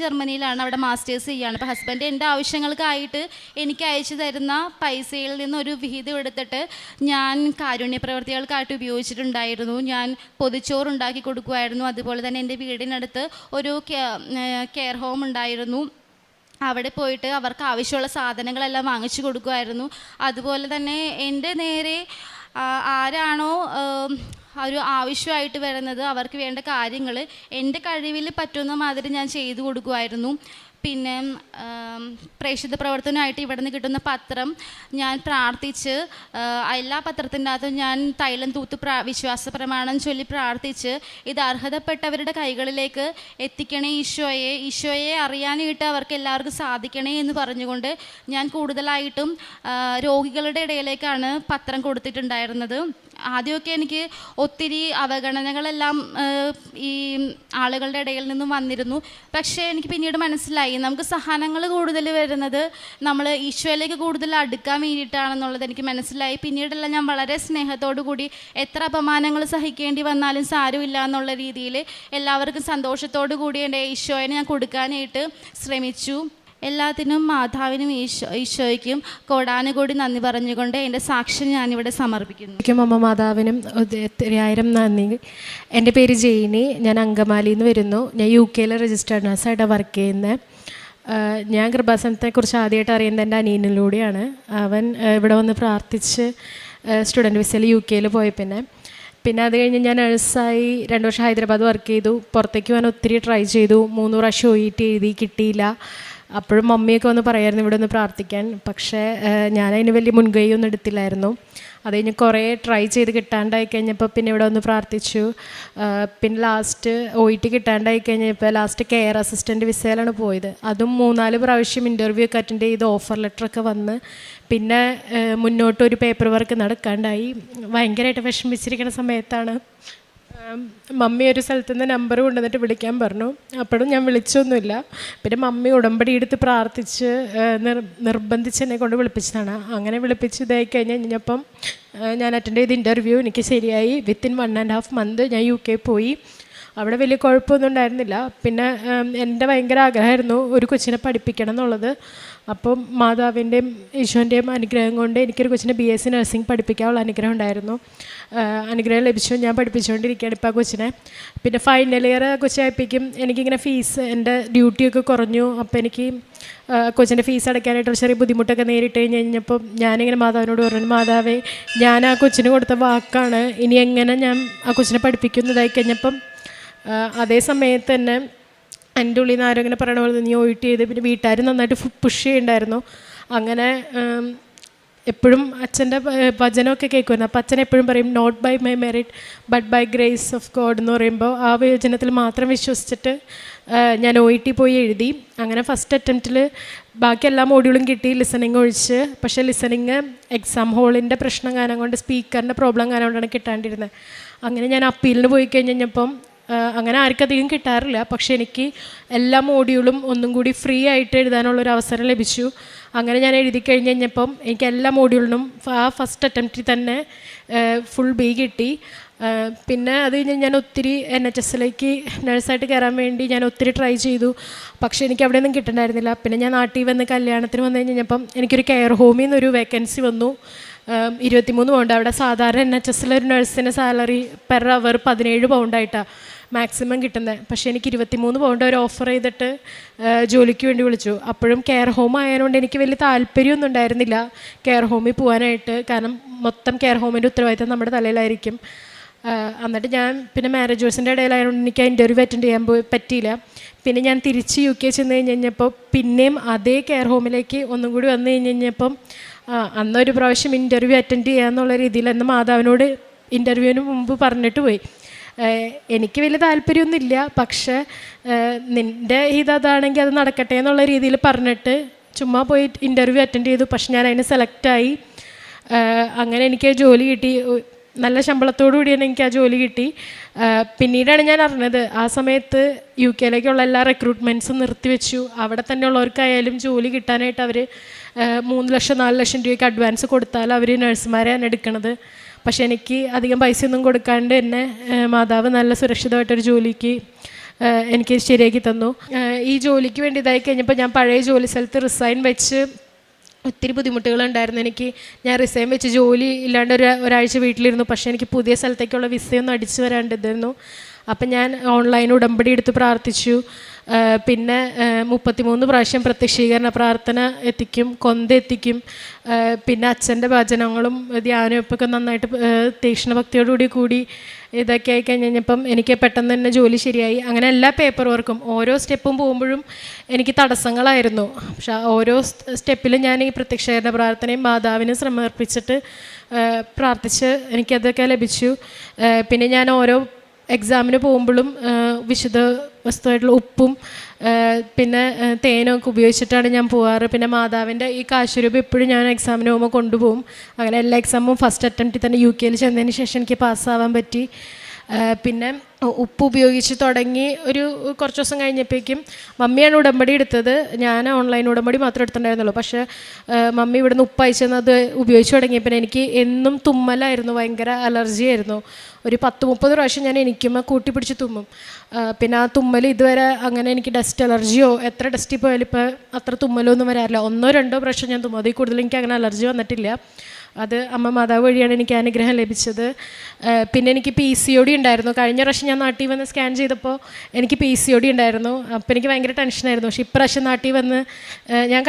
ജർമ്മനിയിലാണ്, അവിടെ മാസ്റ്റേഴ്സ് ചെയ്യുകയാണ്. അപ്പോൾ ഹസ്ബൻഡ് എൻ്റെ ആവശ്യങ്ങൾക്കായിട്ട് എനിക്ക് അയച്ചു തരുന്ന പൈസയിൽ നിന്നൊരു വിഹിതം എടുത്തിട്ട് ഞാൻ കാരുണ്യ പ്രവൃത്തികൾക്കായിട്ട് ഉപയോഗിച്ചിട്ടുണ്ടായിരുന്നു. ഞാൻ പൊതിച്ചോറുണ്ടാക്കി കൊടുക്കുമായിരുന്നു. അതുപോലെ തന്നെ എൻ്റെ വീടിനടുത്ത് ഒരു കെയർ ഹോം ഉണ്ടായിരുന്നു, അവിടെ പോയിട്ട് അവർക്ക് ആവശ്യമുള്ള സാധനങ്ങളെല്ലാം വാങ്ങിച്ചു കൊടുക്കുമായിരുന്നു. അതുപോലെ തന്നെ എൻ്റെ നേരെ ആരാണോ ഒരു ആവശ്യമായിട്ട് വരുന്നത് അവർക്ക് വേണ്ട കാര്യങ്ങൾ എൻ്റെ കഴിവിൽ പറ്റുന്ന മാതിരി ഞാൻ ചെയ്തു കൊടുക്കുമായിരുന്നു. പിന്നെ പ്രേക്ഷിത പ്രവർത്തനമായിട്ട് ഇവിടെ നിന്ന് കിട്ടുന്ന പത്രം ഞാൻ പ്രാർത്ഥിച്ച് എല്ലാ പത്രത്തിൻ്റെ അകത്തും ഞാൻ തൈലം തൂത്ത് വിശ്വാസ പ്രമാണം ചൊല്ലി പ്രാർത്ഥിച്ച് ഇത് അർഹതപ്പെട്ടവരുടെ കൈകളിലേക്ക് എത്തിക്കണേ ഈശോയെ അറിയാനായിട്ട് അവർക്ക് എല്ലാവർക്കും സാധിക്കണേ എന്ന് പറഞ്ഞുകൊണ്ട് ഞാൻ കൂടുതലായിട്ടും രോഗികളുടെ ഇടയിലേക്കാണ് പത്രം കൊടുത്തിട്ടുണ്ടായിരുന്നത്. ആദ്യമൊക്കെ എനിക്ക് ഒത്തിരി അവഗണനകളെല്ലാം ഈ ആളുകളുടെ ഇടയിൽ നിന്നും വന്നിരുന്നു. പക്ഷേ എനിക്ക് പിന്നീട് മനസ്സിലായി നമുക്ക് സഹനങ്ങൾ കൂടുതൽ വരുന്നത് നമ്മൾ ഈശോയിലേക്ക് കൂടുതൽ അടുക്കാൻ വേണ്ടിയിട്ടാണെന്നുള്ളത് എനിക്ക് മനസ്സിലായി. പിന്നീടെല്ലാം ഞാൻ വളരെ സ്നേഹത്തോടു കൂടി എത്ര അപമാനങ്ങൾ സഹിക്കേണ്ടി വന്നാലും സാരമില്ല എന്നുള്ള രീതിയിൽ എല്ലാവർക്കും സന്തോഷത്തോടു കൂടി എൻ്റെ ഈശോയെ ഞാൻ കൊടുക്കാനായിട്ട് ശ്രമിച്ചു. എല്ലാത്തിനും മാതാവിനും ഈശോയ്ക്കും കോടാനുകൂടി നന്ദി പറഞ്ഞുകൊണ്ട് എൻ്റെ സാക്ഷ്യം ഞാനിവിടെ സമർപ്പിക്കുന്നു. അമ്മ മാതാവിനും 1000 നന്ദി. എൻ്റെ പേര് ജെയിനി, ഞാൻ അങ്കമാലിയിൽ നിന്ന് വരുന്നു. ഞാൻ UK രജിസ്റ്റേർഡ് നഴ്സായിട്ടാണ് വർക്ക് ചെയ്യുന്നത്. ഞാൻ കൃപാസനത്തെക്കുറിച്ച് ആദ്യമായിട്ട് അറിയുന്നത് എൻ്റെ അനിയനിലൂടെയാണ്. അവൻ ഇവിടെ വന്ന് പ്രാർത്ഥിച്ച് സ്റ്റുഡൻറ്റ് വിസയിൽ UK പോയ പിന്നെ അത് കഴിഞ്ഞ് ഞാൻ നഴ്സായി 2 വർഷം ഹൈദരാബാദ് വർക്ക് ചെയ്തു. പുറത്തേക്ക് പോകാൻ ഒത്തിരി ട്രൈ ചെയ്തു. 3 പ്രാവശ്യം OET എഴുതി, കിട്ടിയില്ല. അപ്പോഴും മമ്മിയൊക്കെ വന്ന് പറയായിരുന്നു ഇവിടെ ഒന്ന് പ്രാർത്ഥിക്കാൻ. പക്ഷേ ഞാനതിന് വലിയ മുൻകൈയൊന്നും എടുത്തില്ലായിരുന്നു. അത് കഴിഞ്ഞ് കുറേ ട്രൈ ചെയ്ത് കിട്ടാണ്ടായി കഴിഞ്ഞപ്പോൾ പിന്നെ ഇവിടെ വന്ന് പ്രാർത്ഥിച്ചു. പിന്നെ ലാസ്റ്റ് OET കിട്ടാണ്ടായി കഴിഞ്ഞപ്പോൾ ലാസ്റ്റ് കെയർ അസിസ്റ്റൻറ്റ് വിസയിലാണ് പോയത്. അതും 3-4 പ്രാവശ്യം ഇൻ്റർവ്യൂ ഒക്കെ അറ്റൻഡ് ചെയ്ത് ഓഫർ ലെറ്ററൊക്കെ വന്ന് പിന്നെ മുന്നോട്ടൊരു പേപ്പർ വർക്ക് നടക്കാണ്ടായി. ഭയങ്കരമായിട്ട് വിഷമിച്ചിരിക്കുന്ന സമയത്താണ് മമ്മി ഒരു സ്ഥലത്തു നിന്ന് നമ്പർ കൊണ്ടുവന്നിട്ട് വിളിക്കാൻ പറഞ്ഞു. അപ്പോഴും ഞാൻ വിളിച്ചൊന്നുമില്ല. പിന്നെ മമ്മി ഉടമ്പടി എടുത്ത് പ്രാർത്ഥിച്ച് നിർബന്ധിച്ച് എന്നെ കൊണ്ട് വിളിപ്പിച്ചതാണ്. അങ്ങനെ വിളിപ്പിച്ച് ഇതായി കഴിഞ്ഞപ്പം ഞാൻ അറ്റൻഡ് ചെയ്ത ഇൻ്റർവ്യൂ എനിക്ക് ശരിയായി. വിത്തിൻ 1.5 month ഞാൻ UK പോയി. അവിടെ വലിയ കുഴപ്പമൊന്നും ഉണ്ടായിരുന്നില്ല. പിന്നെ എൻ്റെ ഭയങ്കര ആഗ്രഹമായിരുന്നു ഒരു കൊച്ചിനെ പഠിപ്പിക്കണം എന്നുള്ളത്. അപ്പം മാതാവിൻ്റെയും ഈശോൻ്റെയും അനുഗ്രഹം കൊണ്ട് എനിക്കൊരു കൊച്ചിനെ BSc നഴ്സിംഗ് പഠിപ്പിക്കാനുള്ള അനുഗ്രഹം ഉണ്ടായിരുന്നു. അനുഗ്രഹം ലഭിച്ചു. ഞാൻ പഠിപ്പിച്ചുകൊണ്ടിരിക്കുകയാണ് ഇപ്പോൾ ആ കൊച്ചിനെ. പിന്നെ ഫൈനൽ ഇയർ കൊച്ചായപ്പോഴേക്കും എനിക്കിങ്ങനെ ഫീസ് എൻ്റെ ഡ്യൂട്ടിയൊക്കെ കുറഞ്ഞു. അപ്പോൾ എനിക്ക് കൊച്ചിൻ്റെ ഫീസ് അടയ്ക്കാനായിട്ടൊരു ചെറിയ ബുദ്ധിമുട്ടൊക്കെ നേരിട്ട് കഴിഞ്ഞപ്പോൾ ഞാനിങ്ങനെ മാതാവിനോട് പറഞ്ഞു, മാതാവേ ഞാൻ ആ കൊച്ചിന് കൊടുത്ത വാക്കാണ്, ഇനി എങ്ങനെ ഞാൻ ആ കൊച്ചിനെ പഠിപ്പിക്കുന്നതായി കഴിഞ്ഞപ്പം അതേ സമയത്ത് തന്നെ എൻ്റെ ഉള്ളിൽ നിന്ന് ആരും ഇങ്ങനെ പറയണ പോലെ നീ OET ചെയ്ത് പിന്നെ വീട്ടുകാർ നന്നായിട്ട് പുഷ് ചെയ്യുന്നുണ്ടായിരുന്നു. അങ്ങനെ എപ്പോഴും അച്ഛൻ്റെ വചനമൊക്കെ കേൾക്കുമായിരുന്നു. അപ്പോൾ അച്ഛൻ എപ്പോഴും പറയും not by my merit but by grace of God എന്ന് പറയുമ്പോൾ ആ വചനത്തിൽ മാത്രം വിശ്വസിച്ചിട്ട് ഞാൻ OET പോയി എഴുതി. അങ്ങനെ ഫസ്റ്റ് അറ്റംപ്റ്റിൽ ബാക്കി എല്ലാ മോഡ്യൂളും കിട്ടി, ലിസണിങ് ഒഴിച്ച്. പക്ഷേ ലിസണിങ് എക്സാം ഹോളിൻ്റെ പ്രശ്നം കാരണം കൊണ്ട് സ്പീക്കറിൻ്റെ പ്രോബ്ലം കാരണം കൊണ്ടാണ് കിട്ടാണ്ടിരുന്നത്. അങ്ങനെ ഞാൻ അപ്പീലിന് പോയി കഴിഞ്ഞപ്പം അങ്ങനെ ആർക്കധികം കിട്ടാറില്ല. പക്ഷെ എനിക്ക് എല്ലാ മോഡ്യൂളും ഒന്നും കൂടി ഫ്രീ ആയിട്ട് എഴുതാനുള്ളൊരു അവസരം ലഭിച്ചു. അങ്ങനെ ഞാൻ എഴുതി കഴിഞ്ഞ് കഴിഞ്ഞപ്പം എനിക്ക് എല്ലാ മോഡ്യൂളിനും ആ ഫസ്റ്റ് അറ്റംപ്റ്റിൽ തന്നെ ഫുൾ B കിട്ടി. പിന്നെ അത് കഴിഞ്ഞ് ഞാൻ ഒത്തിരി NHSലേക്ക് നഴ്സായിട്ട് കയറാൻ വേണ്ടി ഞാൻ ഒത്തിരി ട്രൈ ചെയ്തു. പക്ഷേ എനിക്ക് അവിടെ ഒന്നും കിട്ടണ്ടായിരുന്നില്ല. പിന്നെ ഞാൻ നാട്ടിൽ വന്ന് കല്യാണത്തിന് വന്നു കഴിഞ്ഞപ്പം എനിക്കൊരു കെയർ ഹോമിൽ നിന്നൊരു വേക്കൻസി വന്നു. 23 പൗണ്ട്. അവിടെ സാധാരണ NHSലൊരു നഴ്സിൻ്റെ സാലറി പെർ അവർ 17 പൗണ്ടായിട്ടാണ് മാക്സിമം കിട്ടുന്നത്. പക്ഷേ എനിക്ക് 23 പൗണ്ട് അവർ ഓഫർ ചെയ്തിട്ട് ജോലിക്ക് വേണ്ടി വിളിച്ചു. അപ്പോഴും കെയർ ഹോം ആയതുകൊണ്ട് എനിക്ക് വലിയ താല്പര്യമൊന്നും ഉണ്ടായിരുന്നില്ല കെയർ ഹോമിൽ പോകാനായിട്ട്. കാരണം മൊത്തം കെയർ ഹോമിൻ്റെ ഉത്തരവാദിത്തം നമ്മുടെ തലയിലായിരിക്കും. എന്നിട്ട് ഞാൻ പിന്നെ മാരേജേഴ്സിൻ്റെ ഇടയിലായതുകൊണ്ട് എനിക്ക് ആ ഇൻ്റർവ്യൂ അറ്റൻഡ് ചെയ്യാൻ പറ്റിയില്ല. പിന്നെ ഞാൻ തിരിച്ച് UK ചെന്ന് കഴിഞ്ഞപ്പോൾ പിന്നെയും അതേ കെയർ ഹോമിലേക്ക് ഒന്നും കൂടി വന്നു കഴിഞ്ഞപ്പം അന്നൊരു പ്രാവശ്യം ഇൻ്റർവ്യൂ അറ്റൻഡ് ചെയ്യാന്നുള്ള രീതിയിൽ അന്ന് മാതാവിനോട് ഇൻ്റർവ്യൂവിന് മുമ്പ് പറഞ്ഞിട്ട് പോയി. എനിക്ക് വലിയ താല്പര്യമൊന്നുമില്ല, പക്ഷേ നിൻ്റെ ഇതാണെങ്കിൽ അത് നടക്കട്ടെ എന്നുള്ള രീതിയിൽ പറഞ്ഞിട്ട് ചുമ്മാ പോയി ഇൻ്റർവ്യൂ അറ്റൻഡ് ചെയ്തു. പക്ഷെ ഞാൻ അതിന് സെലക്റ്റായി. അങ്ങനെ എനിക്ക് ജോലി കിട്ടി. നല്ല ശമ്പളത്തോടു കൂടിയാണ് എനിക്ക് ആ ജോലി കിട്ടി. പിന്നീടാണ് ഞാൻ അറിഞ്ഞത് ആ സമയത്ത് UK എല്ലാ റിക്രൂട്ട്മെൻറ്റ്സും നിർത്തിവെച്ചു. അവിടെ തന്നെ ഉള്ളവർക്കായാലും ജോലി കിട്ടാനായിട്ട് അവർ 3 ലക്ഷം 4 ലക്ഷം രൂപയ്ക്ക് അഡ്വാൻസ് കൊടുത്താൽ അവർ നഴ്സുമാരെയാണ് എടുക്കണത്. പക്ഷെ എനിക്ക് അധികം പൈസയൊന്നും കൊടുക്കാണ്ട് തന്നെ മാതാവ് നല്ല സുരക്ഷിതമായിട്ടൊരു ജോലിക്ക് എനിക്ക് ശരിയാക്കി തന്നു. ഈ ജോലിക്ക് വേണ്ടി ഇതായി കഴിഞ്ഞപ്പോൾ ഞാൻ പഴയ ജോലി സ്ഥലത്ത് റിസൈൻ വെച്ച് ഒത്തിരി ബുദ്ധിമുട്ടുകളുണ്ടായിരുന്നു എനിക്ക്. ഞാൻ റിസൈൻ വെച്ച് ജോലി ഇല്ലാണ്ട് ഒരാഴ്ച വീട്ടിലിരുന്നു. പക്ഷേ എനിക്ക് പുതിയ സ്ഥലത്തേക്കുള്ള വിസയൊന്നും അടിച്ചു വരാണ്ടിരുന്നു. അപ്പം ഞാൻ ഓൺലൈൻ ഉടമ്പടി എടുത്ത് പ്രാർത്ഥിച്ചു. പിന്നെ 33 പ്രാവശ്യം പ്രത്യക്ഷീകരണ പ്രാർത്ഥന എത്തിക്കും, കൊന്ത എത്തിക്കും. പിന്നെ അച്ഛൻ്റെ വചനങ്ങളും ധ്യാനമൊക്കെ നന്നായിട്ട് തീക്ഷ്ണഭക്തിയോടുകൂടി കൂടി ഇതൊക്കെ ആയി കഴിഞ്ഞപ്പം എനിക്ക് പെട്ടെന്ന് തന്നെ ജോലി ശരിയായി. അങ്ങനെ എല്ലാ പേപ്പർ വർക്കും ഓരോ സ്റ്റെപ്പും പോകുമ്പോഴും എനിക്ക് തടസ്സങ്ങളായിരുന്നു. പക്ഷെ ഓരോ സ്റ്റെപ്പിലും ഞാൻ ഈ പ്രത്യക്ഷീകരണ പ്രാർത്ഥനയും മാതാവിനും സമർപ്പിച്ചിട്ട് പ്രാർത്ഥിച്ച് എനിക്കതൊക്കെ ലഭിച്ചു. പിന്നെ ഞാൻ ഓരോ എക്സാമിന് പോകുമ്പോഴും വിശുദ്ധ വസ്തുവായിട്ടുള്ള ഉപ്പും പിന്നെ തേനൊക്കെ ഉപയോഗിച്ചിട്ടാണ് ഞാൻ പോവാറ്. പിന്നെ മാതാവിൻ്റെ ഈ കാശുരൂപം എപ്പോഴും ഞാൻ എക്സാമിന് പോകുമ്പോൾ കൊണ്ടുപോകും. അങ്ങനെ എല്ലാ എക്സാമും ഫസ്റ്റ് അറ്റംപ്റ്റിൽ തന്നെ UK ചെന്നതിന് ശേഷം എനിക്ക് പാസ്സാവാൻ പറ്റി. പിന്നെ ഉപ്പ് ഉപയോഗിച്ച് തുടങ്ങി ഒരു കുറച്ച് ദിവസം കഴിഞ്ഞപ്പോഴേക്കും മമ്മിയാണ് ഉടമ്പടി എടുത്തത്. ഞാൻ ഓൺലൈൻ ഉടമ്പടി മാത്രമേ എടുത്തിട്ടുണ്ടായിരുന്നുള്ളൂ. പക്ഷേ മമ്മി ഇവിടുന്ന് ഉപ്പ് അയച്ചെന്നത് ഉപയോഗിച്ച് തുടങ്ങിയപ്പോൾ എനിക്ക് എന്നും തുമ്മലായിരുന്നു, ഭയങ്കര അലർജി ആയിരുന്നു. ഒരു 10-30 പ്രാവശ്യം ഞാൻ എനിക്കുമ്പോൾ കൂട്ടിപ്പിടിച്ച് തുമ്മും. പിന്നെ ആ തുമ്മൽ ഇതുവരെ അങ്ങനെ എനിക്ക് ഡസ്റ്റ് അലർജിയോ എത്ര ഡസ്റ്റിൽ പോയാലും ഇപ്പോൾ അത്ര തുമ്മലോ ഒന്നും വരാറില്ല. 1-2 പ്രാവശ്യം ഞാൻ തുമ്മും. അതിൽ കൂടുതൽ എനിക്ക് അങ്ങനെ അലർജി വന്നിട്ടില്ല. അത് അമ്മ മാതാവ് വഴിയാണ് എനിക്ക് അനുഗ്രഹം ലഭിച്ചത്. പിന്നെ എനിക്ക് PCOD ഉണ്ടായിരുന്നു. കഴിഞ്ഞ പ്രാവശ്യം ഞാൻ നാട്ടിൽ വന്ന് സ്കാൻ ചെയ്തപ്പോൾ എനിക്ക് PCOD ഉണ്ടായിരുന്നു. അപ്പോൾ എനിക്ക് ഭയങ്കര ടെൻഷനായിരുന്നു. പക്ഷേ ഇപ്രാവശ്യം നാട്ടിൽ വന്ന് ഞാൻ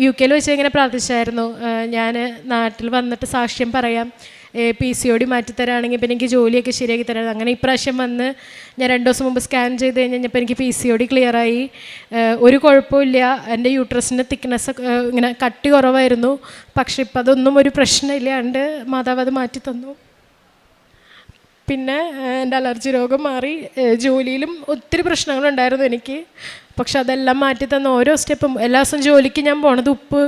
UK വെച്ച് ഇങ്ങനെ പ്രാർത്ഥിച്ചായിരുന്നു, ഞാൻ നാട്ടിൽ വന്നിട്ട് സാക്ഷ്യം പറയാം, PCOD മാറ്റിത്തരാണെങ്കിൽ പിന്നെ എനിക്ക് ജോലിയൊക്കെ ശരിയാക്കി തരാം. അങ്ങനെ ഇപ്രാവശ്യം വന്ന് ഞാൻ 2 ദിവസം മുമ്പ് സ്കാൻ ചെയ്ത് കഴിഞ്ഞപ്പോൾ എനിക്ക് PCOD ക്ലിയറായി. ഒരു കുഴപ്പമില്ല. എൻ്റെ യൂട്രസിൻ്റെ തിക്നെസ് ഇങ്ങനെ കട്ടി കുറവായിരുന്നു. പക്ഷെ ഇപ്പം അതൊന്നും ഒരു പ്രശ്നമില്ലാണ്ട് മാതാവ് അത് മാറ്റി തന്നു. പിന്നെ എൻ്റെ അലർജി രോഗം മാറി. ജോലിയിലും ഒത്തിരി പ്രശ്നങ്ങളുണ്ടായിരുന്നു എനിക്ക്. പക്ഷെ അതെല്ലാം മാറ്റി തന്ന ഓരോ സ്റ്റെപ്പും. എല്ലാ ദിവസവും ജോലിക്ക് ഞാൻ പോണത് ഉപ്പ്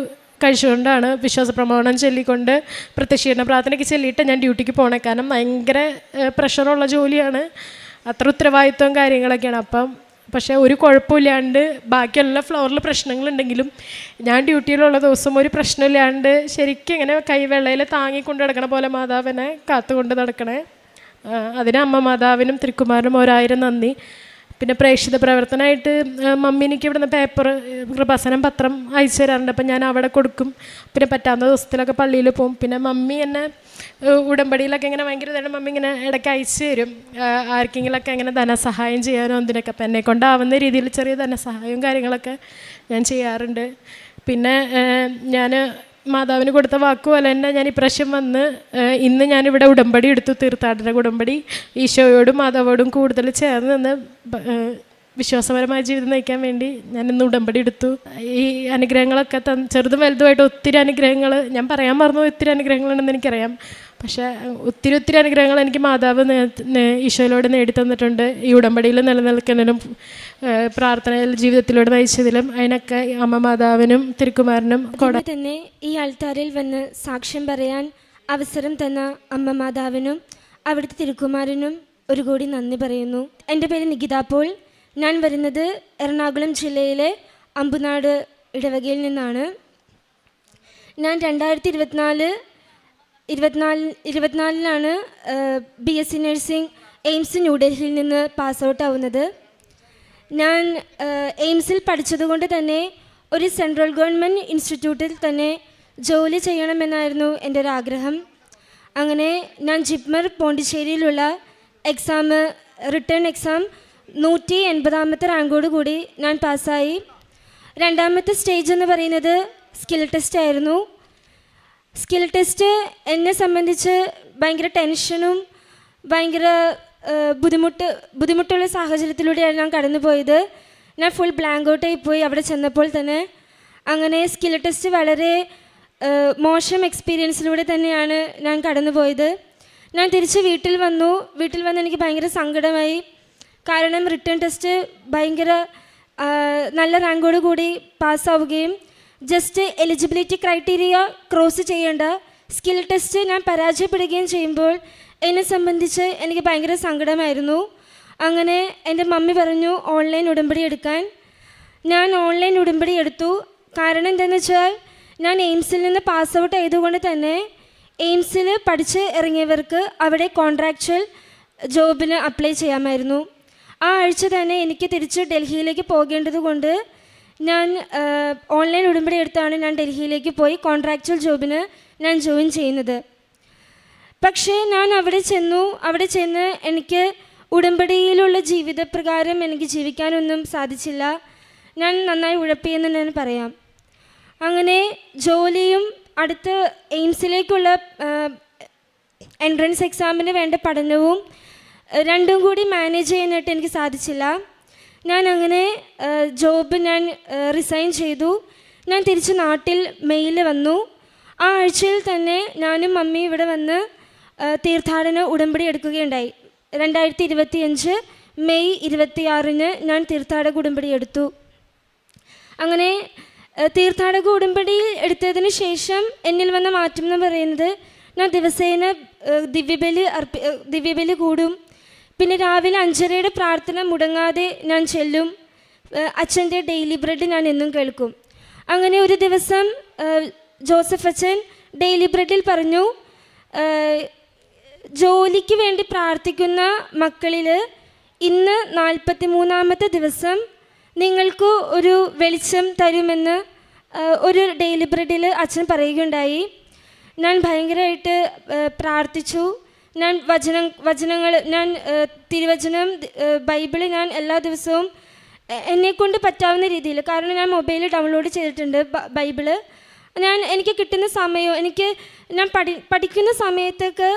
കഴിച്ചുകൊണ്ടാണ്. വിശ്വാസ പ്രമാണം ചൊല്ലിക്കൊണ്ട് പ്രത്യക്ഷീകരണ പ്രാർത്ഥനയ്ക്ക് ചൊല്ലിയിട്ട് ഞാൻ ഡ്യൂട്ടിക്ക് പോണേ. കാരണം ഭയങ്കര പ്രഷറുള്ള ജോലിയാണ്, അത്ര ഉത്തരവാദിത്വം കാര്യങ്ങളൊക്കെയാണ്. അപ്പം പക്ഷേ ഒരു കുഴപ്പമില്ലാണ്ട് ബാക്കിയെല്ലാ ഫ്ലോറിൽ പ്രശ്നങ്ങളുണ്ടെങ്കിലും ഞാൻ ഡ്യൂട്ടിയിലുള്ള ദിവസം ഒരു പ്രശ്നമില്ലാണ്ട് ശരിക്കും ഇങ്ങനെ കൈവെള്ളയിൽ താങ്ങിക്കൊണ്ട് നടക്കണ പോലെ മാതാവിനെ കാത്തുകൊണ്ട് നടക്കണേ. അതിന് അമ്മ മാതാവിനും തിരുക്കുമാരനും 1000 നന്ദി. പിന്നെ പ്രേക്ഷിത പ്രവർത്തനമായിട്ട് മമ്മി എനിക്ക് ഇവിടുന്ന് പേപ്പർ കൃപാസനം പത്രം അയച്ചു തരാറുണ്ട്. അപ്പം ഞാൻ അവിടെ കൊടുക്കും. പിന്നെ പറ്റാവുന്ന ദിവസത്തിലൊക്കെ പള്ളിയിൽ പോകും. പിന്നെ മമ്മി എന്നെ ഉടമ്പടിയിലൊക്കെ ഇങ്ങനെ ഭയങ്കര ഇതാണ്. മമ്മി ഇങ്ങനെ ഇടയ്ക്ക് അയച്ചു തരും ആർക്കെങ്കിലൊക്കെ ഇങ്ങനെ ധനസഹായം ചെയ്യാനോ എന്തിനൊക്കെ. അപ്പം എന്നെ കൊണ്ടാവുന്ന രീതിയിൽ ചെറിയ ധനസഹായവും കാര്യങ്ങളൊക്കെ ഞാൻ ചെയ്യാറുണ്ട്. പിന്നെ ഞാൻ മാതാവിന് കൊടുത്ത വാക്കുപോലെ തന്നെ ഞാൻ ഇപ്രാവശ്യം വന്ന് ഇന്ന് ഞാനിവിടെ ഉടമ്പടി എടുത്തു. തീർത്ഥാടന ഉടമ്പടി ഈശോയോടും മാതാവോടും കൂടുതൽ ചേർന്ന് നിന്ന് വിശ്വാസപരമായ ജീവിതം നയിക്കാൻ വേണ്ടി ഞാൻ ഇന്ന് ഉടമ്പടി എടുത്തു. ഈ അനുഗ്രഹങ്ങളൊക്കെ ചെറുതും വലുതുമായിട്ട് ഒത്തിരി അനുഗ്രഹങ്ങൾ ഞാൻ പറയാൻ മറന്നു. ഒത്തിരി അനുഗ്രഹങ്ങളുണ്ടെന്ന് എനിക്കറിയാം. പക്ഷേ ഒത്തിരി അനുഗ്രഹങ്ങൾ എനിക്ക് മാതാവ് ഈശോയിലൂടെ നേടിത്തന്നിട്ടുണ്ട്. ഈ ഉടമ്പടിയിൽ നിലനിൽക്കുന്നതിനും പ്രാർത്ഥനയിൽ ജീവിതത്തിലൂടെ നയിച്ചതിലും അതിനൊക്കെ അമ്മ മാതാവിനും തിരുക്കുമാരനും കൂടെ തന്നെ ഈ ആൾത്താരിൽ വന്ന് സാക്ഷ്യം പറയാൻ അവസരം തന്ന അമ്മ മാതാവിനും അവിടുത്തെ തിരുക്കുമാരനും ഒരു കൂടി നന്ദി പറയുന്നു. എൻ്റെ പേര് നികിത പോൾ. ഞാൻ വരുന്നത് എറണാകുളം ജില്ലയിലെ അമ്പുനാട് ഇടവകയിൽ നിന്നാണ്. ഞാൻ 2024 BSc നഴ്സിംഗ് എയിംസ് ന്യൂഡൽഹിയിൽ നിന്ന് പാസ് ഔട്ട് ആവുന്നത്. ഞാൻ എയിംസിൽ പഠിച്ചതുകൊണ്ട് തന്നെ ഒരു സെൻട്രൽ ഗവൺമെൻറ് ഇൻസ്റ്റിറ്റ്യൂട്ടിൽ തന്നെ ജോലി ചെയ്യണമെന്നായിരുന്നു എൻ്റെ ഒരു ആഗ്രഹം. അങ്ങനെ ഞാൻ ജിപ്മർ പോണ്ടിച്ചേരിയിലുള്ള റിട്ടേൺ എക്സാം 180ാമത്തെ റാങ്കോട് കൂടി ഞാൻ പാസ്സായി. രണ്ടാമത്തെ സ്റ്റേജ് എന്ന് പറയുന്നത് സ്കിൽ ടെസ്റ്റ് ആയിരുന്നു. സ്കിൽ ടെസ്റ്റ് എന്നെ സംബന്ധിച്ച് ഭയങ്കര ടെൻഷനും ഭയങ്കര ബുദ്ധിമുട്ടുള്ള സാഹചര്യത്തിലൂടെയാണ് ഞാൻ കടന്നുപോയത്. ഞാൻ ഫുൾ ബ്ലാങ്ക് ഔട്ടായി പോയി അവിടെ ചെന്നപ്പോൾ തന്നെ. അങ്ങനെ സ്കിൽ ടെസ്റ്റ് വളരെ മോശം എക്സ്പീരിയൻസിലൂടെ തന്നെയാണ് ഞാൻ കടന്നുപോയത്. ഞാൻ തിരിച്ച് വീട്ടിൽ വന്ന് എനിക്ക് ഭയങ്കര സങ്കടമായി. കാരണം റിട്ടേൺ ടെസ്റ്റ് ഭയങ്കര നല്ല റാങ്കോട് കൂടി പാസ്സാവുകയും ജസ്റ്റ് എലിജിബിലിറ്റി ക്രൈറ്റീരിയ ക്രോസ് ചെയ്യേണ്ട സ്കിൽ ടെസ്റ്റ് ഞാൻ പരാജയപ്പെടുകയും ചെയ്യുമ്പോൾ എന്നെ സംബന്ധിച്ച് എനിക്ക് ഭയങ്കര സങ്കടമായിരുന്നു. അങ്ങനെ എൻ്റെ മമ്മി പറഞ്ഞു ഓൺലൈൻ ഉടമ്പടി എടുക്കാൻ. ഞാൻ ഓൺലൈൻ ഉടമ്പടി എടുത്തു. കാരണം എന്താണെന്ന് വെച്ചാൽ ഞാൻ എയിംസിൽ നിന്ന് പാസ് ഔട്ട് ചെയ്തുകൊണ്ട് തന്നെ എയിംസിൽ പഠിച്ച് ഇറങ്ങിയവർക്ക് അവിടെ കോൺട്രാക്ച്വൽ ജോബിന് അപ്ലൈ ചെയ്യാമായിരുന്നു. ആ ആഴ്ച തന്നെ എനിക്ക് തിരിച്ച് ഡൽഹിയിലേക്ക് പോകേണ്ടത് കൊണ്ട് ഞാൻ ഓൺലൈൻ ഉടമ്പടി എടുത്താണ് ഞാൻ ഡൽഹിയിലേക്ക് പോയി കോൺട്രാക്ച്വൽ ജോബിന് ഞാൻ ജോയിൻ ചെയ്യുന്നത്. പക്ഷേ ഞാൻ അവിടെ ചെന്ന് എനിക്ക് ഉടമ്പടിയിലുള്ള ജീവിതപ്രകാരം എനിക്ക് ജീവിക്കാനൊന്നും സാധിച്ചില്ല. ഞാൻ നന്നായി ഉഴപ്പിയെന്ന് ഞാൻ പറയാം. അങ്ങനെ ജോലിയും അടുത്ത എയിംസിലേക്കുള്ള എൻട്രൻസ് എക്സാമിന് വേണ്ട പഠനവും രണ്ടും കൂടി മാനേജ് ചെയ്യാനായിട്ട് എനിക്ക് സാധിച്ചില്ല. ഞാൻ അങ്ങനെ ജോബ് ഞാൻ റിസൈൻ ചെയ്തു. ഞാൻ തിരിച്ച് നാട്ടിൽ മെയിൽ വന്നു. ആ ആഴ്ചയിൽ തന്നെ ഞാനും മമ്മിയും ഇവിടെ വന്ന് തീർത്ഥാടന ഉടമ്പടി എടുക്കുകയുണ്ടായി. 2025 മെയ് 26 ഞാൻ തീർത്ഥാടക ഉടമ്പടി എടുത്തു. അങ്ങനെ തീർത്ഥാടക ഉടമ്പടി എടുത്തതിന് ശേഷം എന്നിൽ വന്ന മാറ്റം എന്ന് പറയുന്നത്, ഞാൻ ദിവസേന ദിവ്യബലി കൂടും. പിന്നെ രാവിലെ 5:30 പ്രാർത്ഥന മുടങ്ങാതെ ഞാൻ ചെല്ലും. അച്ഛൻ്റെ ഡെയിലി ബ്രെഡ് ഞാൻ എന്നും കേൾക്കും. അങ്ങനെ ഒരു ദിവസം ജോസഫ് അച്ഛൻ ഡെയിലി ബ്രെഡിൽ പറഞ്ഞു, ജോലിക്ക് വേണ്ടി പ്രാർത്ഥിക്കുന്ന മക്കളിൽ ഇന്ന് 43-ാമത്തെ ദിവസം നിങ്ങൾക്ക് ഒരു വെളിച്ചം തരുമെന്ന് ഒരു ഡെയിലി ബ്രെഡിൽ അച്ഛൻ പറയുകയുണ്ടായി. ഞാൻ ഭയങ്കരമായിട്ട് പ്രാർത്ഥിച്ചു. ഞാൻ വചനങ്ങൾ ഞാൻ തിരുവചനം ബൈബിള് ഞാൻ എല്ലാ ദിവസവും എന്നെക്കൊണ്ട് പറ്റാവുന്ന രീതിയിൽ, കാരണം ഞാൻ മൊബൈലിൽ ഡൗൺലോഡ് ചെയ്തിട്ടുണ്ട് ബൈബിള്. എനിക്ക് കിട്ടുന്ന സമയം, ഞാൻ പഠിക്കുന്ന സമയത്തൊക്കെ